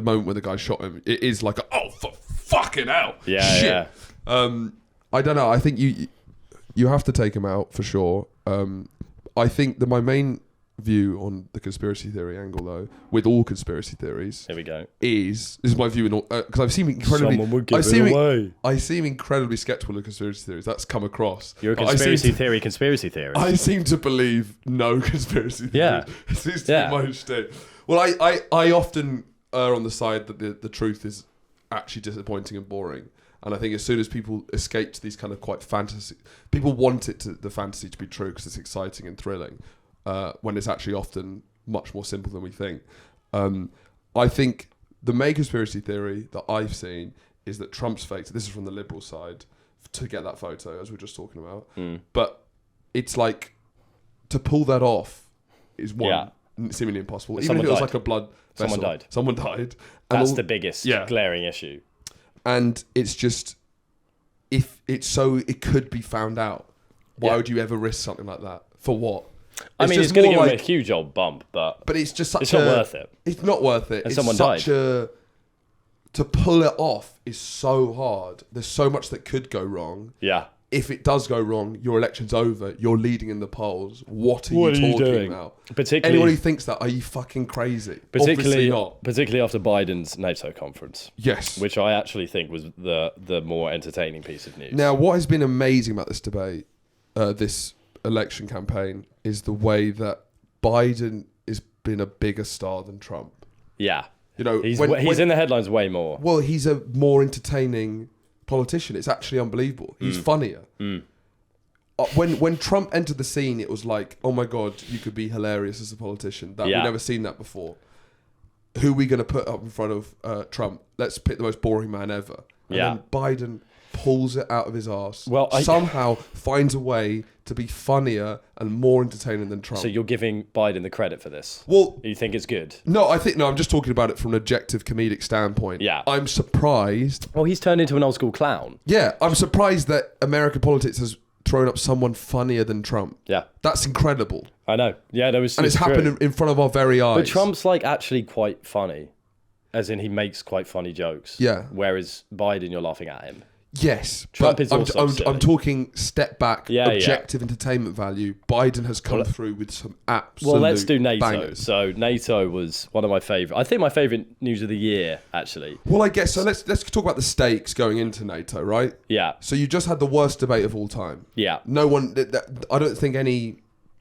moment when the guy shot him, it is like, for fucking hell, shit. Yeah. I don't know. I think you have to take him out for sure. I think that my main view on the conspiracy theory angle, though, with all conspiracy theories, here we go. This is my view in all, because I've seen incredibly. Someone would give it away. I seem incredibly skeptical of conspiracy theories. That's come across. You're a conspiracy theorist. I seem to believe no conspiracy theories. Yeah, it seems to be my shtick. Well, I often err on the side that the truth is actually disappointing and boring. And I think as soon as people escape to these kind of quite fantasy, people want the fantasy to be true because it's exciting and thrilling. When it's actually often much more simple than we think. I think the main conspiracy theory that I've seen is that Trump's faked, this is from the liberal side, to get that photo, as we were just talking about. But it's like, to pull that off is seemingly impossible. Even if it was like a blood vessel. Someone died. And that's the biggest glaring issue. And it's just, if it's so it could be found out, why would you ever risk something like that? For what? I mean, it's going to give him a huge old bump, but it's just such it's not worth it. It's not worth it. And it's someone such died. To pull it off is so hard. There's so much that could go wrong. Yeah. If it does go wrong, your election's over. You're leading in the polls. What are you talking about? Particularly, anyone who thinks that, are you fucking crazy? Obviously not. Particularly after Biden's NATO conference. Yes. Which I actually think was the more entertaining piece of news. Now, what has been amazing about this debate, this election campaign, is the way that Biden has been a bigger star than Trump. Yeah. You know, he's in the headlines way more. Well, he's a more entertaining politician. It's actually unbelievable. He's funnier. When Trump entered the scene, it was like, oh my God, you could be hilarious as a politician. We've never seen that before. Who are we going to put up in front of Trump? Let's pick the most boring man ever. And then Biden pulls it out of his arse. Well, somehow finds a way to be funnier and more entertaining than Trump. So you're giving Biden the credit for this? Well, you think it's good? No, I'm just talking about it from an objective comedic standpoint. Yeah. I'm surprised. Well, he's turned into an old school clown. Yeah, I'm surprised that American politics has thrown up someone funnier than Trump. Yeah. That's incredible. I know. Yeah, that was. And it's happened in front of our very eyes. But Trump's like actually quite funny. As in, he makes quite funny jokes. Yeah. Whereas Biden, you're laughing at him. Yes, Trump but is also silly. I'm talking step back, objective entertainment value. Biden has come through with some absolute Well, let's do NATO. bangers. So NATO was one of my favourite. I think my favourite news of the year, actually. Well, I guess so. Let's talk about the stakes going into NATO, right? Yeah. So you just had the worst debate of all time. Yeah. No one. I don't think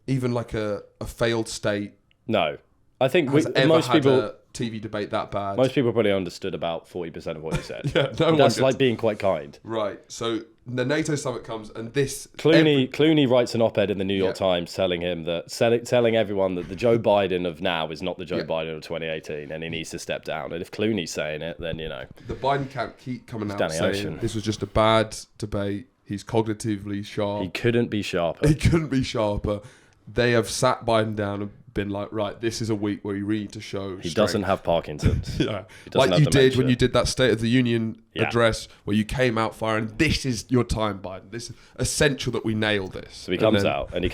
even like a failed state. No, I think has ever most had people. a TV debate that bad. Most people probably understood about 40% of what he said. That's like being quite kind. Right. So the NATO summit comes, and this Clooney writes an op-ed in the New York Times telling him telling everyone that the Joe Biden of now is not the Joe Biden of 2018, and he needs to step down. And if Clooney's saying it, then the Biden camp keep coming out Danny saying Ocean. This was just a bad debate. He's cognitively sharp. He couldn't be sharper. They have sat Biden down and been like, right, this is a week where you really need to show he doesn't have Parkinson's. Like you did when you did that State of the Union address where you came out firing, this is your time, Biden. This is essential that we nail this. So he comes out and he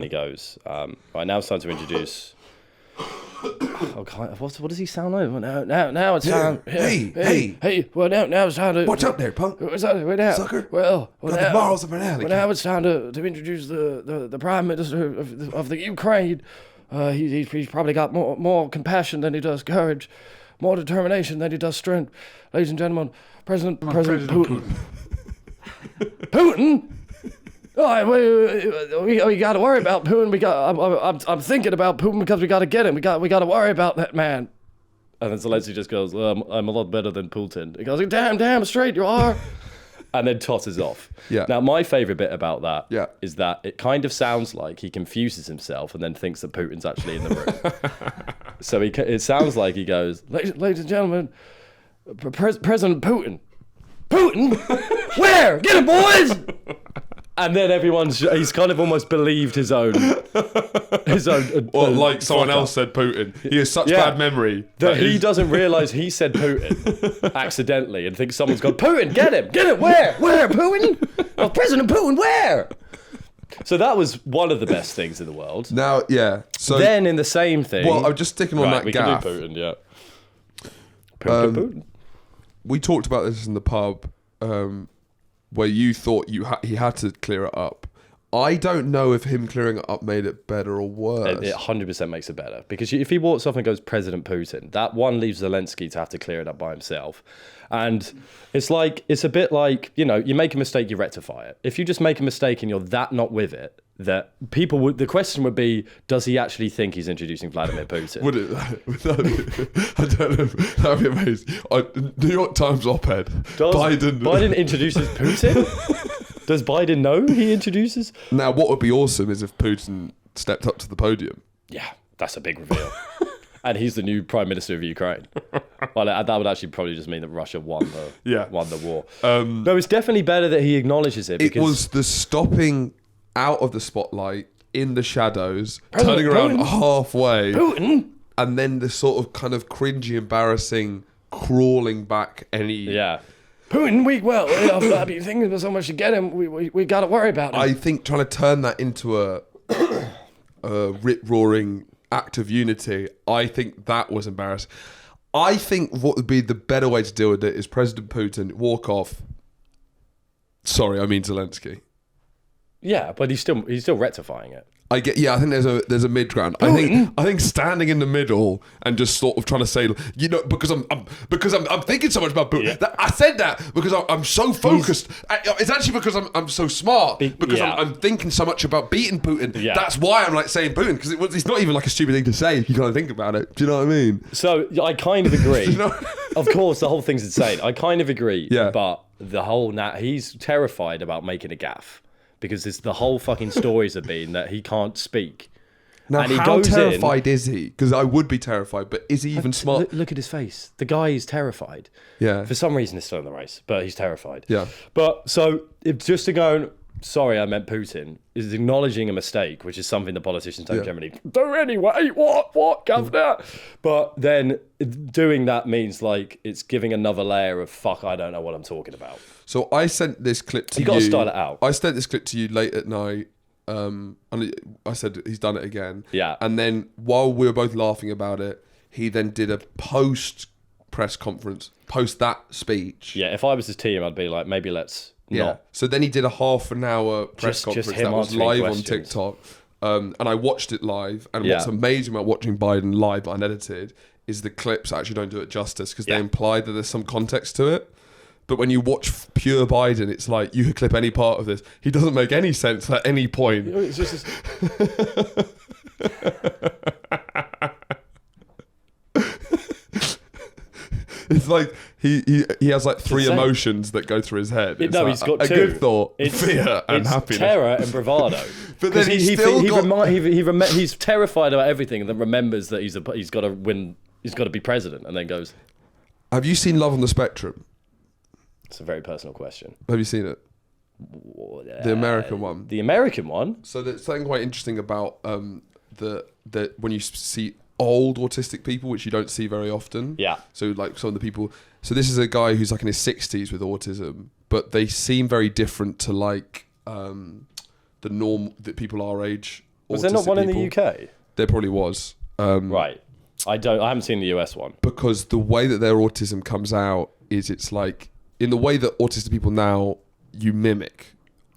goes, right, now it's time to introduce... Oh, what does he sound like? Well, now it's time. Hey! Well, now it's time to. Watch out there, punk! Sucker! Well, got the balls of an alley. Well, now it's time to introduce the Prime Minister of the Ukraine. He's probably got more compassion than he does courage, more determination than he does strength. Ladies and gentlemen, President Putin. Putin. Oh, we got to worry about Putin. I'm thinking about Putin because we got to get him. We got to worry about that man. And then Zelensky just goes, I'm a lot better than Putin. He goes, damn straight you are. And then tosses off. Yeah. Now, my favourite bit about that is that it kind of sounds like he confuses himself and then thinks that Putin's actually in the room. So it sounds like he goes, ladies and gentlemen, President Putin. Putin? Where? Get him, boys! And then he's kind of almost believed his own. Or like someone else said Putin. He has such bad memory. That he doesn't realise he said Putin accidentally and thinks someone's gone, Putin, get him! Where? Where, Putin? Oh, President Putin, where? So that was one of the best things in the world. Now, so then in the same thing... Well, I'm just sticking on that we gaff. Can do Putin, yeah. Putin. We talked about this in the pub, where you thought he had to clear it up. I don't know if him clearing it up made it better or worse. It 100% makes it better. Because if he walks off and goes, President Putin, that one leaves Zelensky to have to clear it up by himself. And it's a bit like, you make a mistake, you rectify it. If you just make a mistake and you're that not with it, that the question would be, does he actually think he's introducing Vladimir Putin? Would it? I don't know. That'd be amazing. New York Times op-ed. Biden introduces Putin? Does Biden know he introduces? Now, what would be awesome is if Putin stepped up to the podium. Yeah, that's a big reveal. And he's the new Prime Minister of Ukraine. Well, that would actually probably just mean that Russia won the war. No, it's definitely better that he acknowledges it. It was the stopping out of the spotlight in the shadows, President turning around Putin. halfway, Putin, and then the sort of kind of cringy, embarrassing crawling back any. Yeah. Putin, I've been thinking about so much to get him. We got to worry about him. I think trying to turn that into a rip-roaring act of unity, I think that was embarrassing. I think what would be the better way to deal with it is President Putin walk off. Sorry, I mean Zelensky. Yeah, but he's still rectifying it. I think there's a mid ground. I think standing in the middle and just sort of trying to say, because I'm thinking so much about Putin. Yeah. I said that because I'm so focused. It's actually because I'm so smart because I'm thinking so much about beating Putin. Yeah. That's why I'm like saying Putin, because it's not even like a stupid thing to say if you kind of think about it. Do you know what I mean? So I kind of agree. You know? Of course, the whole thing's insane. I kind of agree. Yeah. But he's terrified about making a gaffe. Because the whole fucking stories have been that he can't speak. Now, and he how goes terrified is he? Because I would be terrified, but is he even smart? Look at his face. The guy is terrified. Yeah. For some reason, he's still in the race, but he's terrified. Yeah. But so, just to go, sorry, I meant Putin, is acknowledging a mistake, which is something the politicians don't generally do anyway. What, governor? But then doing that means like it's giving another layer of fuck, I don't know what I'm talking about. So I sent this clip to you. You got to start it out. I sent this clip to you late at night. And I said he's done it again. Yeah. And then while we were both laughing about it, he then did a post press conference, post that speech. Yeah, if I was his team, I'd be like, maybe let's not. So then he did a half an hour press conference him that was answering live questions. on TikTok. And I watched it live. And what's amazing about watching Biden live but unedited is the clips actually don't do it justice because they imply that there's some context to it. But when you watch pure Biden, it's like you could clip any part of this. He doesn't make any sense at any point. It's just It's like he has like three emotions that go through his head. It's like he's got a two. good thought, It's fear, and it's happiness. terror and bravado. But then he's terrified about everything, and then remembers that he's got to win. He's got to be president, and then goes. Have you seen Love on the Spectrum? It's a very personal question. Have you seen it? The American one. The American one. So there's something quite interesting about the when you see old autistic people, which you don't see very often. Yeah. So like some of the people. So this is a guy who's like in his 60s with autism, but they seem very different to like the norm that people our age. Was there not one in the UK? There probably was. Right. I haven't seen the US one. Because the way that their autism comes out is it's like in the way that autistic people now you mimic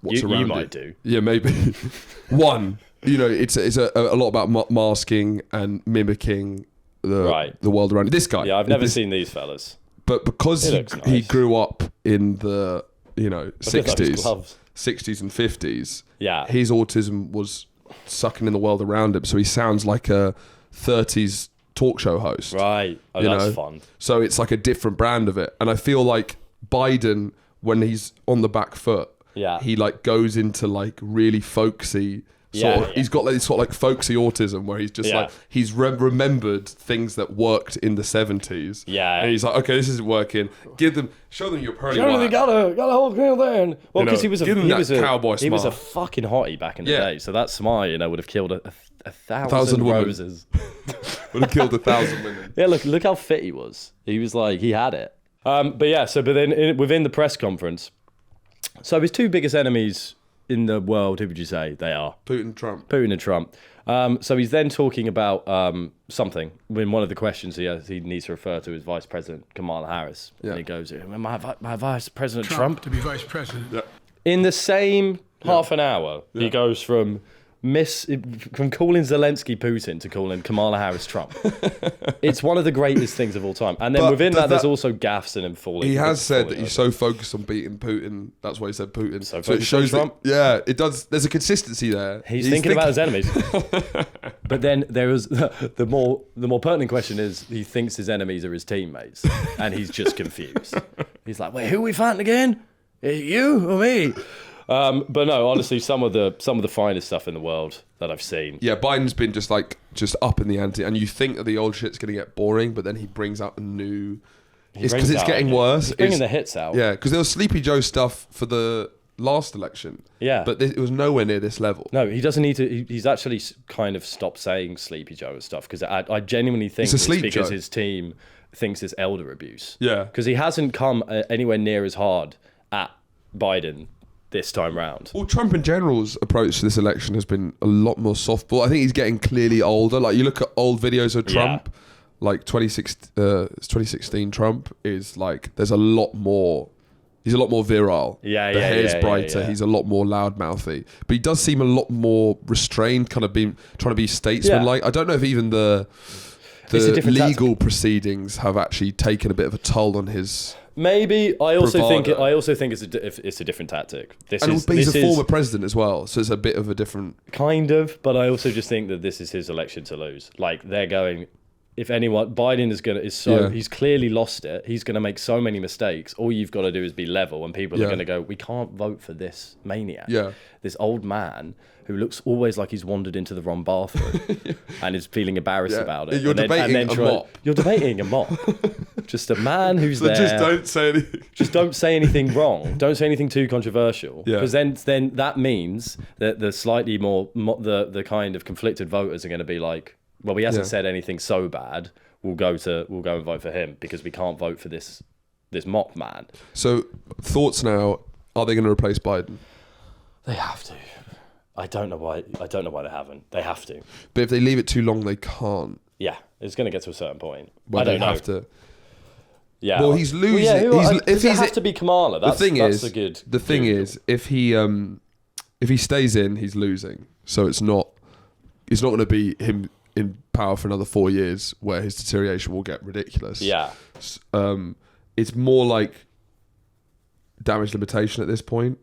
what's around you you. might do. Yeah, maybe. One, it's a lot about masking and mimicking the world around you. This guy. Yeah, I've never seen these fellas. But because he grew up in the 60s and 50s, his autism was sucking in the world around him. So he sounds like a 30s talk show host. Right. Oh, that's fun. So it's like a different brand of it. And I feel like Biden, when he's on the back foot, he like goes into like really folksy he's got like this sort of like folksy autism where he's just like he's remembered things that worked in the 70s. Yeah. And he's like, okay, this isn't working. Show them your pearly They got a whole grill there. Well, because he was a cowboy he was a fucking hottie back in the day. So that smile, would have killed a thousand roses. Would have killed 1,000 women. Yeah, look how fit he was. He was like, he had it. But then within the press conference, so his two biggest enemies in the world, who would you say they are? Putin and Trump. So he's then talking about something. In one of the questions he needs to refer to his Vice President Kamala Harris. And he goes, my Vice President Trump to be Vice President. Yeah. In the same half an hour, he goes from calling Zelensky Putin to calling Kamala Harris Trump. It's one of the greatest things of all time. And then within that, there's also gaffes in him falling. He has said that he's so focused on beating Putin. That's why he said Putin. So it shows Trump. It does. There's a consistency there. He's thinking about his enemies. But then there is the more pertinent question is he thinks his enemies are his teammates, and he's just confused. He's like, wait, who are we fighting again? You or me? But no, honestly, some of the finest stuff in the world that I've seen. Yeah, Biden's been just up in the ante, and you think that the old shit's going to get boring, but then he brings out a new. It's because it's getting worse. He's bringing the hits out. Yeah, because there was Sleepy Joe stuff for the last election. Yeah. But it was nowhere near this level. No, he doesn't need to. He's actually kind of stopped saying Sleepy Joe and stuff because I genuinely think It's a it's because Joe. his team thinks it's elder abuse. Yeah. Because he hasn't come anywhere near as hard at Biden this time round. Well, Trump in general's approach to this election has been a lot more softball. I think he's getting clearly older. Like, you look at old videos of Trump, like 2016 Trump is like, there's a lot more, he's a lot more virile. The hair's brighter. He's a lot more loudmouthy. But he does seem a lot more restrained, kind of trying to be statesman-like. I don't know if even the legal proceedings have actually taken a bit of a toll on his... Maybe. I also bravado. think it's a different tactic. He's a former president as well, so it's a bit of a different... Kind of, but I also just think that this is his election to lose. Like, they're going... If anyone, Biden he's clearly lost it. He's going to make so many mistakes. All you've got to do is be level, and people are going to go, we can't vote for this maniac. Yeah. This old man who looks always like he's wandered into the wrong bathroom and is feeling embarrassed about it. You're debating a mop. You're debating a mop. Just a man who's So there. just don't say anything. Just don't say anything wrong. Don't say anything too controversial. Yeah. Because then that means that the slightly more the kind of conflicted voters are going to be like, well, he hasn't said anything so bad. We'll go and vote for him because we can't vote for this mop man. So, thoughts now? Are they going to replace Biden? They have to. I don't know why they haven't. They have to. But if they leave it too long, they can't. Yeah, it's going to get to a certain point. Well, I don't they know. have to. Yeah. Well, he's losing. If it has to be Kamala. That's a good. The thing is, if he stays in, he's losing. So it's not going to be him in power for another 4 years, where his deterioration will get ridiculous. Yeah. It's more like damage limitation at this point.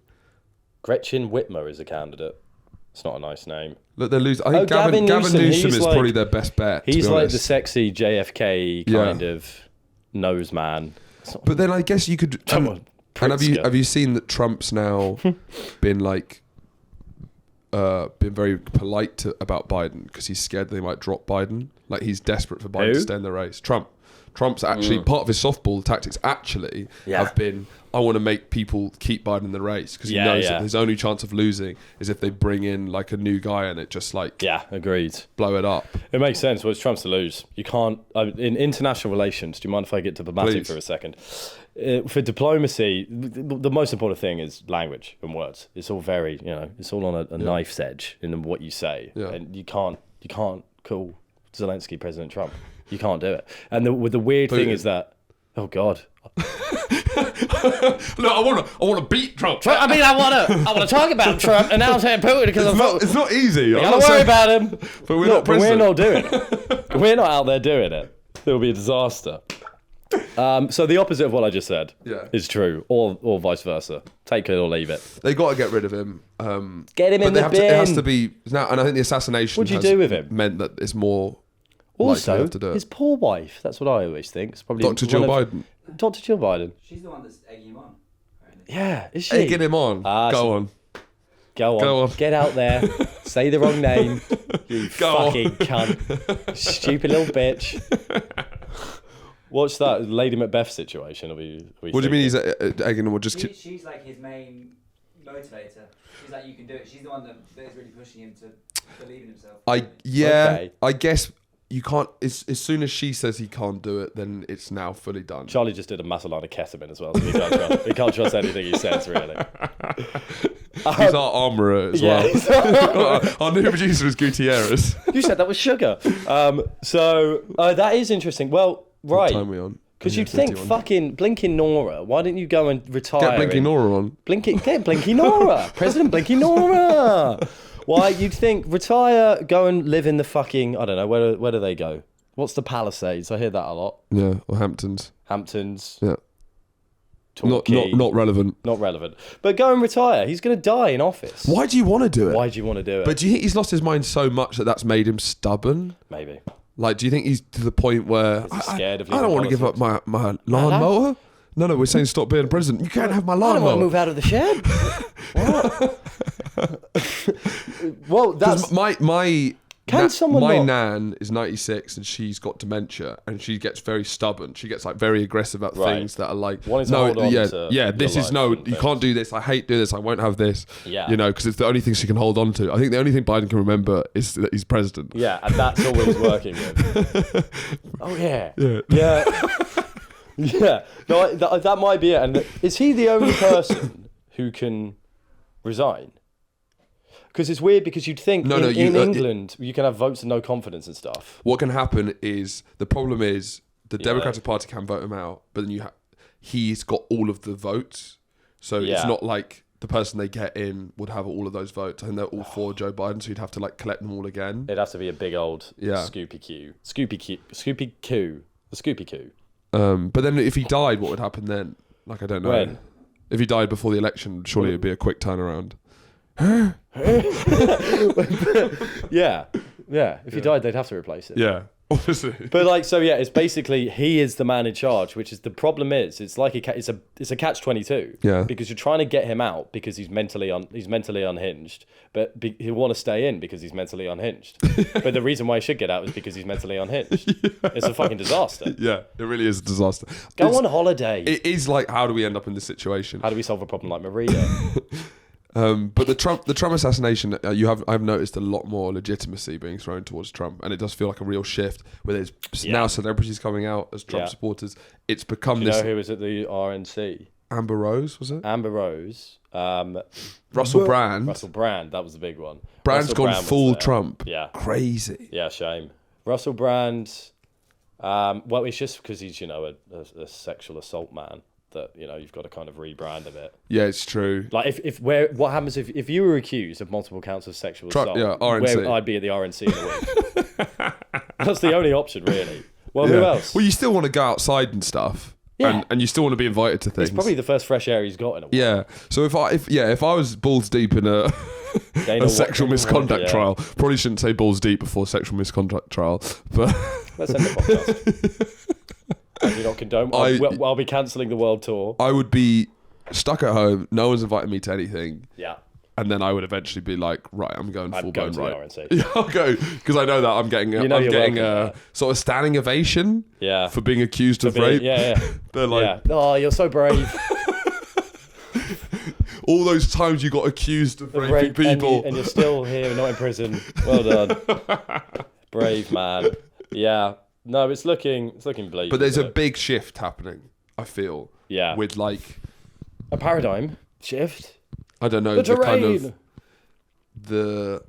Gretchen Whitmer is a candidate. It's not a nice name. Look, they're losing. I think Gavin Newsom is like, probably their best bet. He's like the sexy JFK kind of nose man. But then I guess you could. And have you seen that Trump's now been like been very polite about Biden because he's scared they might drop Biden. Like, he's desperate for Biden to stay in the race. Trump's actually part of his softball tactics have been, I want to make people keep Biden in the race because he knows that his only chance of losing is if they bring in like a new guy and it just like agreed, blow it up. It makes sense. Well, it's Trump's to lose. You can't in international relations. Do you mind if I get diplomatic for a second? For diplomacy, the most important thing is language and words. It's all very, it's all on a knife's edge in what you say, and you can't call Zelensky President Trump. You can't do it. And the weird thing is that, oh God. Look, I want to beat Trump. I want to talk about Trump, and now I'm saying Putin because it's not easy. You gotta worry about him. But we're not doing it. We're not out there doing it. It'll be a disaster. So the opposite of what I just said is true, or vice versa. Take it or leave it. They got to get rid of him. Get him in the bin. It has to be now, and I think the assassination. What'd you do with him? Meant that it's more. Also, to do it. His poor wife. That's what I always think. It's probably Dr. Jill Biden. Dr. Jill Biden. She's the one that's egging him on. Apparently. Yeah, is she? Egging him on. Go on. Go on. Get out there. Say the wrong name. You fucking cunt. Stupid little bitch. What's that Lady Macbeth situation? What do you mean he's egging him? Or just she's like his main motivator. She's like, you can do it. She's the one that is really pushing him to believe in himself. I guess you can't. As soon as she says he can't do it, then it's now fully done. Charlie just did a massive line of ketamine as well, so we can't trust anything he says, really. He's our armourer as well. Our new producer is Gutierrez. You said that was sugar. So that is interesting. Well, right. What time are we on? Because you'd think fucking Blinking Nora, why didn't you go and retire? Get Blinking Nora on. Get Blinking Nora. President Blinking Nora. Why, you'd think retire, go and live in the fucking, I don't know, where do they go? What's the Palisades? I hear that a lot. Yeah, or Hamptons. Yeah. Torquay. Not relevant. Not relevant. But go and retire. He's going to die in office. Why do you want to do it? Why do you want to do it? But do you think he's lost his mind so much that that's made him stubborn? Maybe. Like, do you think he's to the point where scared of I don't want to give up my lawnmower? No, we're saying stop being president. You can't have my lawnmower. I don't want to move out of the shed. What? Well, that's my Can someone my not? nan is 96 and she's got dementia and she gets very stubborn. She gets like very aggressive about Right. things that are like, Wanting to no, hold on yeah, to yeah, your this is life no, and you things. can't do this. I hate doing this. I won't have this. Yeah. You know, because it's the only thing she can hold on to. I think the only thing Biden can remember is that he's president. Yeah, and that's all he's working with. Oh yeah. Yeah. Yeah. Yeah. No, that might be it. And is he the only person who can resign? Because it's weird because you'd think in England you can have votes of no confidence and stuff. What can happen is the problem is the Democratic Party can vote him out, but then he's got all of the votes, so it's not like the person they get in would have all of those votes, and they're all for Joe Biden, so you'd have to like collect them all again. It'd have to be a big old Scoopy coup. The Scoopy coup. But then if he died, what would happen then? Like I don't know. When? If he died before the election, surely it'd be a quick turnaround. Yeah. If he died, they'd have to replace it. Yeah, obviously. But like, so yeah, it's basically he is the man in charge, which is the problem. It's like it's a catch-22. Yeah. Because you're trying to get him out because he's mentally unhinged, but he'll want to stay in because he's mentally unhinged. But the reason why he should get out is because he's mentally unhinged. It's a fucking disaster. Yeah, it really is a disaster. Go on holiday. It is like, how do we end up in this situation? How do we solve a problem like Maria? But the Trump assassination, I've noticed a lot more legitimacy being thrown towards Trump, and it does feel like a real shift where there's now celebrities coming out as Trump supporters. It's become Do you this. know who was at the RNC? Amber Rose, was it? Amber Rose. Russell Brand. Russell Brand, that was the big one. Brand's Russell gone Brand was full there. Trump. Yeah. Crazy. Yeah, shame. Russell Brand. Well, it's just because he's a sexual assault man that you've got to kind of rebrand a bit. Yeah, it's true. Like what happens if you were accused of multiple counts of sexual assault? Yeah, RNC. Where I'd be at the RNC in a week. That's the only option, really. Well, who else? Well, you still want to go outside and stuff. Yeah. And you still want to be invited to things. It's probably the first fresh air he's got in a while. Yeah. So if I was balls deep in a sexual misconduct trial, probably shouldn't say balls deep before sexual misconduct trial. But let's end the podcast. I do not condone. I'll be cancelling the world tour. I would be stuck at home. No one's inviting me to anything. Yeah. And then I would eventually be like, right, I'm going full blown right. RNC. Yeah, I'll go because I know that I'm getting a sort of standing ovation. Yeah. For being accused of rape. Yeah. They're like, oh, you're so brave. all those times you got accused of raping people, and you're still here, not in prison. Well done, brave man. Yeah. No, it's looking bleak. But there's a big shift happening, I feel. Yeah. With like a paradigm shift. I don't know, the kind terrain. of the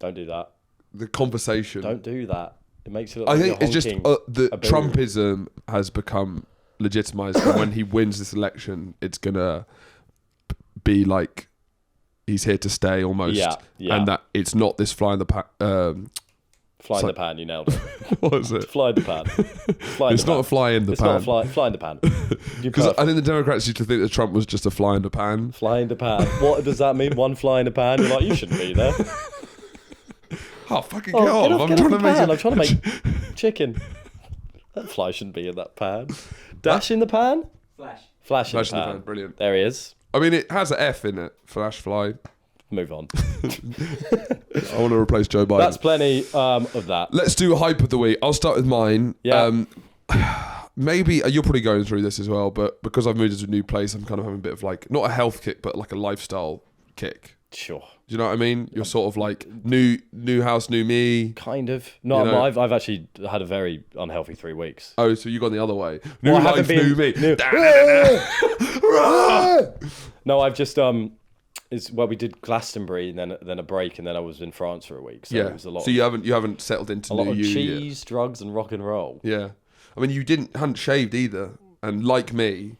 Don't do that. The conversation. Don't do that. It makes it look I like think you're it's just the Trumpism has become legitimized, and when he wins this election, it's gonna be like he's here to stay almost. Yeah. And that it's not this fly in the pan. Fly in the pan, you nailed it. What is it? Fly in the pan. It's not a fly in the pan. It's not a fly in the pan. Because I think the Democrats used to think that Trump was just a fly in the pan. Fly in the pan. What does that mean? One fly in the pan? You're like, you shouldn't be there. Oh, fucking get off. I'm trying to make chicken. That fly shouldn't be in that pan. Dash in the pan? Flash in the pan. Brilliant. There he is. I mean, it has an F in it. Flash fly. Move on. I want to replace Joe Biden. That's plenty of that. Let's do a hype of the week. I'll start with mine. Yeah. Maybe you're probably going through this as well, but because I've moved into a new place, I'm kind of having a bit of like, not a health kick, but like a lifestyle kick. Sure. Do you know what I mean? You're sort of like new house, new me. Kind of. No, you know? I've actually had a very unhealthy 3 weeks. Oh, so you gone the other way. New life, new me. No, I've just we did Glastonbury and then a break, and then I was in France for a week. So it was a lot. So you haven't settled into a new lot of you cheese, yet. drugs, and rock and roll. Yeah, I mean you hadn't shaved either, and like me.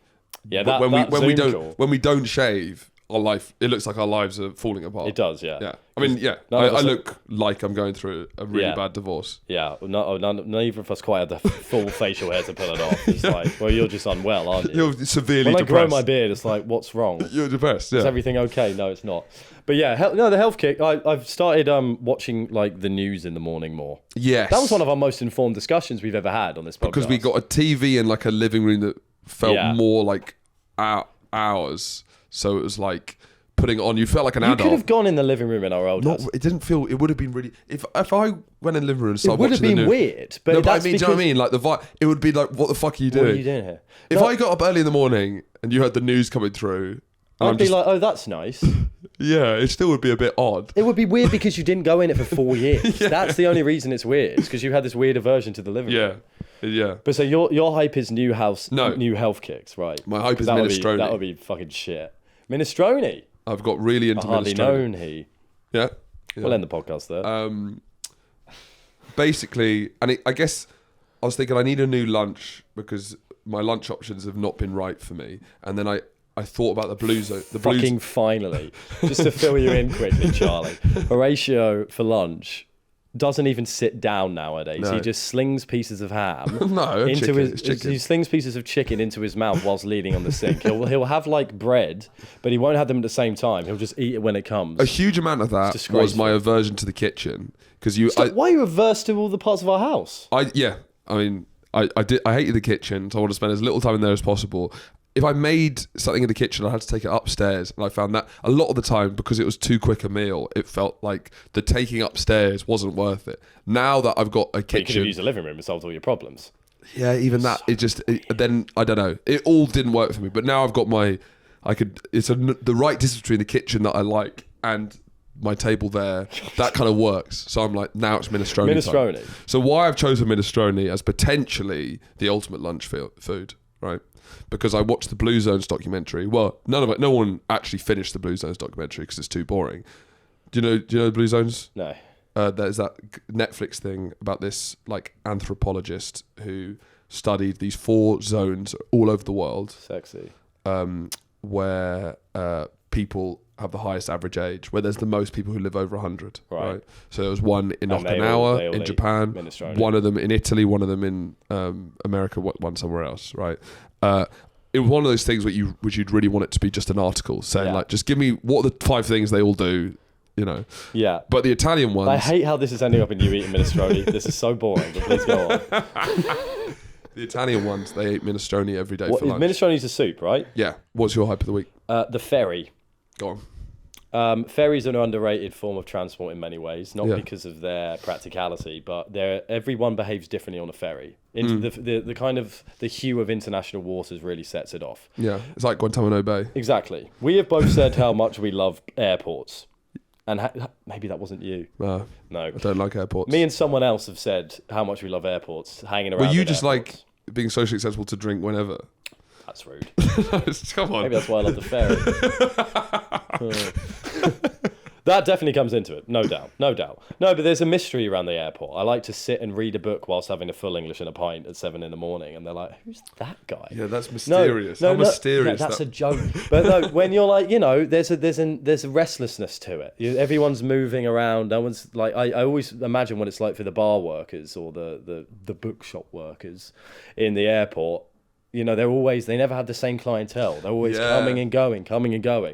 Yeah, but when we don't shave, our life, it looks like our lives are falling apart. It does, yeah. Yeah. I mean, yeah. I look like I'm going through a really bad divorce. Yeah. Neither of us quite had the full facial hair to pull it off. It's like, well, you're just unwell, aren't you? You're severely depressed. When I grow my beard, it's like, what's wrong? You're depressed, yeah. Is everything okay? No, it's not. But yeah, the health kick, I've started watching like the news in the morning more. Yes. That was one of our most informed discussions we've ever had on this podcast. Because we got a TV in like a living room that felt more like ours. So it was like putting it on. You felt like an You adult. could have gone in the living room in our old house. It didn't feel. It would have been really. If I went in the living room and It started would have watching been the news, weird, but no, but I that's mean, do you know what I mean? Like the vibe. It would be like, what the fuck are you doing? What are you doing here? If No, I got up early in the morning and you heard the news coming through, and I'd be like, oh, that's nice. yeah, it still would be a bit odd. It would be weird because you didn't go in it for 4 years. That's the only reason it's weird. It's because you had this weird aversion to the living room. Yeah. But so your hype is new house, No. new health kicks, right? My hype is That minestrone. That would be fucking shit. Minestrone. I've got really into Hardly minestrone. known he. Yeah. We'll end the podcast there. Basically, and I guess I was thinking I need a new lunch because my lunch options have not been right for me. And then I thought about the blue zone. Fucking finally. Just to fill you in quickly, Charlie. Horatio for lunch doesn't even sit down nowadays. No. He just slings pieces of ham It's chicken. He slings pieces of chicken into his mouth whilst leaning on the sink. He'll have like bread, but he won't have them at the same time. He'll just eat it when it comes. A huge amount of that was my aversion to the kitchen because Why are you averse to all the parts of our house? I hated the kitchen, so I want to spend as little time in there as possible. If I made something in the kitchen, I had to take it upstairs, and I found that a lot of the time, because it was too quick a meal, it felt like the taking upstairs wasn't worth it. Now that I've got a But you could have kitchen, used a living room and solved all your problems. yeah, even that, then I don't know, it all didn't work for me. But now I've got the right distance between the kitchen that I like and my table there. That kind of works. So I'm like, now it's minestrone. Minestrone. Time. So why I've chosen minestrone as potentially the ultimate lunch food, right? Because I watched the Blue Zones documentary. Well, no one actually finished the Blue Zones documentary because it's too boring. Do you know the Blue Zones? No. There's that Netflix thing about this like anthropologist who studied these 4 zones all over the world. Sexy. Where people have the highest average age, where there's the most people who live over 100. Right. So there was one in And Okinawa, in Japan, minestrone. one of them in Italy, one of them in America, one somewhere else. Right. It was one of those things which you'd really want it to be just an article saying like, just give me what are the 5 things they all do, you know. Yeah. But the Italian ones. I hate how this is ending up in you eating minestrone. This is so boring, but please go on. The Italian ones, they ate minestrone every day for lunch. Minestrone is a soup, right? Yeah. What's your hype of the week? The ferry. Go on. Ferries are an underrated form of transport in many ways, not Yeah. because of their practicality, but everyone behaves differently on a ferry. The kind of the hue of international waters really sets it off. Yeah. It's like Guantanamo Bay. Exactly. We have both said how much we love airports, and maybe that wasn't you. No. No. I don't like airports. Me and someone else have said how much we love airports, hanging around. Were you in just airports. like being socially acceptable to drink whenever? That's rude. Come on. Maybe that's why I love the ferry. That definitely comes into it, no doubt. No, but there's a mystery around the airport. I like to sit and read a book whilst having a full English and a pint at 7 a.m, and they're like, "Who's that guy?" Yeah, that's mysterious. How mysterious. Yeah, that's a joke. But no, when you're like, there's a restlessness to it. Everyone's moving around. No one's like, I always imagine what it's like for the bar workers or the bookshop workers in the airport. They never have the same clientele. They're always coming and going.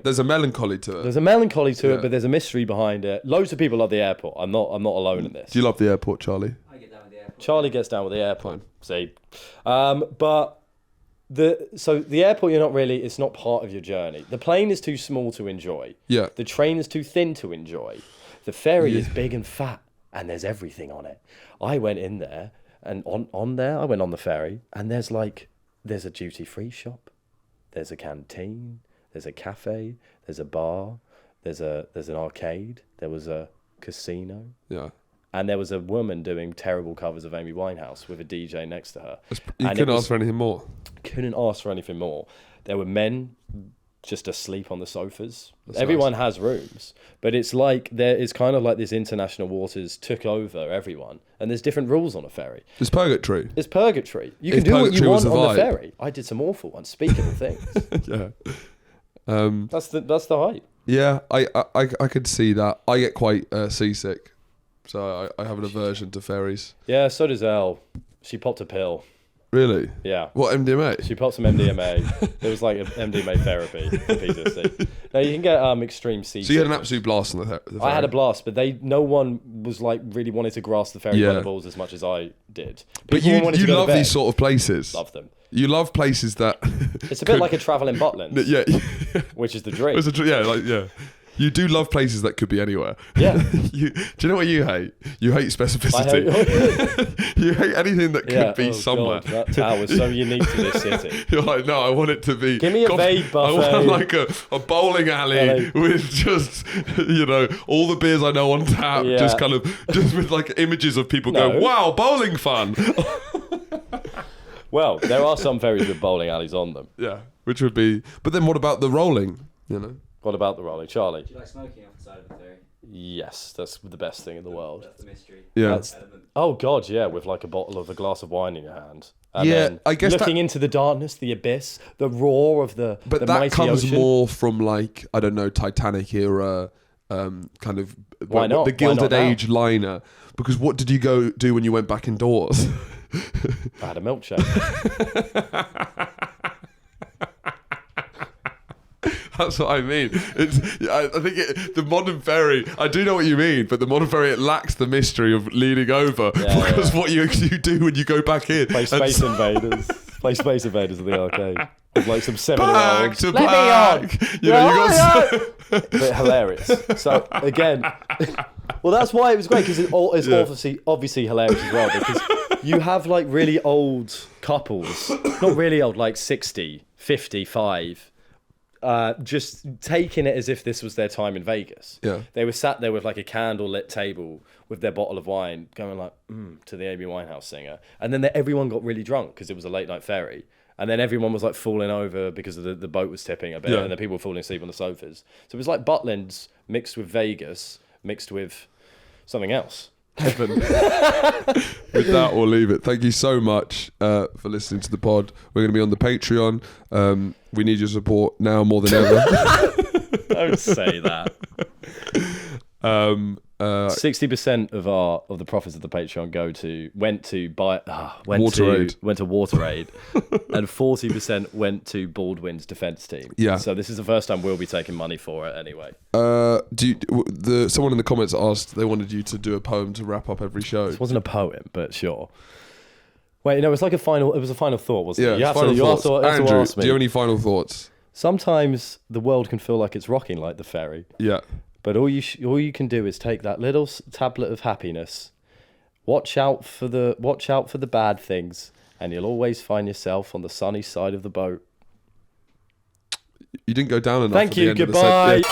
There's a melancholy to it. There's a melancholy to it, but there's a mystery behind it. Loads of people love the airport. I'm not alone in this. Do you love the airport, Charlie? I get down with the airport. Charlie gets down with the airport. See, but the airport, it's not part of your journey. The plane is too small to enjoy. Yeah. The train is too thin to enjoy. The ferry is big and fat, and there's everything on it. I went in there, and I went on the ferry, and there's a duty-free shop, there's a canteen, there's a cafe, there's a bar, there's an arcade, there was a casino. Yeah. And there was a woman doing terrible covers of Amy Winehouse with a DJ next to her. You couldn't ask for anything more. Couldn't ask for anything more. There were men just asleep on the sofas. That's Everyone nice. has rooms, but it's like it's kind of like this international waters took over everyone, and there's different rules on a ferry. It's purgatory. It's purgatory. You If can do what you purgatory want was on a the vibe. ferry. I did some awful, unspeakable things. Yeah. That's the hype. Yeah, I could see that. I get quite seasick, so I have an aversion to ferries. Yeah, so does Elle. She popped a pill. Really? Yeah. What, MDMA? She popped some MDMA. It was like an MDMA therapy for PTSD. Now you can get extreme sea. So you had an absolute blast on the ferry? I had a blast, but no one was like really wanted to grasp the ferry by the balls as much as I did. But People you wanted to go to love bed. these sort of places. Love them. You love places that. It's a bit like a travel in Butlins, Yeah. which is the dream. Yeah. You do love places that could be anywhere. Yeah. Do you know what you hate? You hate specificity. You hate anything that could be somewhere. God, that tower is so unique to this city. You're like, no, I want it to be. Give me a vague buffet. I want like a bowling alley with just, all the beers I know on tap, just with like images of people going, wow, bowling fun. Well, there are some very good bowling alleys on them. Yeah, which would be. But then what about the rolling? What about the rolling, Charlie? Do you like smoking off the side of the ferry? Yes, that's the best thing in the world. That's the mystery. Yeah. Oh God, yeah, with like a glass of wine in your hand. And Yeah, then I guess looking into the darkness, the abyss, the roar of the But the that mighty comes ocean. more from like, I don't know, Titanic era, kind of. Why not? The Gilded Why not now? Age liner. Because what did you go do when you went back indoors? I had a milkshake. That's what I mean. I think the modern ferry. I do know what you mean, but the modern ferry, it lacks the mystery of leaning over because what you do when you go back in. Play Space Invaders. Play Space Invaders in the arcade. With like some 7-year-olds. To back. You got. But hilarious. So again, well, that's why it was great because it's obviously hilarious as well because you have like really old couples, not really old, like 60, 55. Just taking it as if this was their time in Vegas. Yeah. They were sat there with like a candle-lit table with their bottle of wine going like, to the Amy Winehouse singer. And then everyone got really drunk because it was a late night ferry. And then everyone was like falling over because the boat was tipping a bit and then people were falling asleep on the sofas. So it was like Butlins mixed with Vegas, mixed with something else. Heaven. With that, we'll leave it. Thank you so much for listening to the pod. We're going to be on the Patreon. We need your support now more than ever. Don't say that. 60% of the profits of the Patreon went to Water Aid, and 40% went to Baldwin's defence team. Yeah. So this is the first time we'll be taking money for it anyway. Someone in the comments asked they wanted you to do a poem to wrap up every show. This wasn't a poem, but sure. Wait, no, it was a final thought, wasn't it? Yeah, final thoughts. Andrew, ask me. do you have any final thoughts? Sometimes the world can feel like it's rocking like the ferry. Yeah. But all you can do is take that little tablet of happiness, watch out for the bad things, and you'll always find yourself on the sunny side of the boat. You didn't go down enough. Thank you. Goodbye.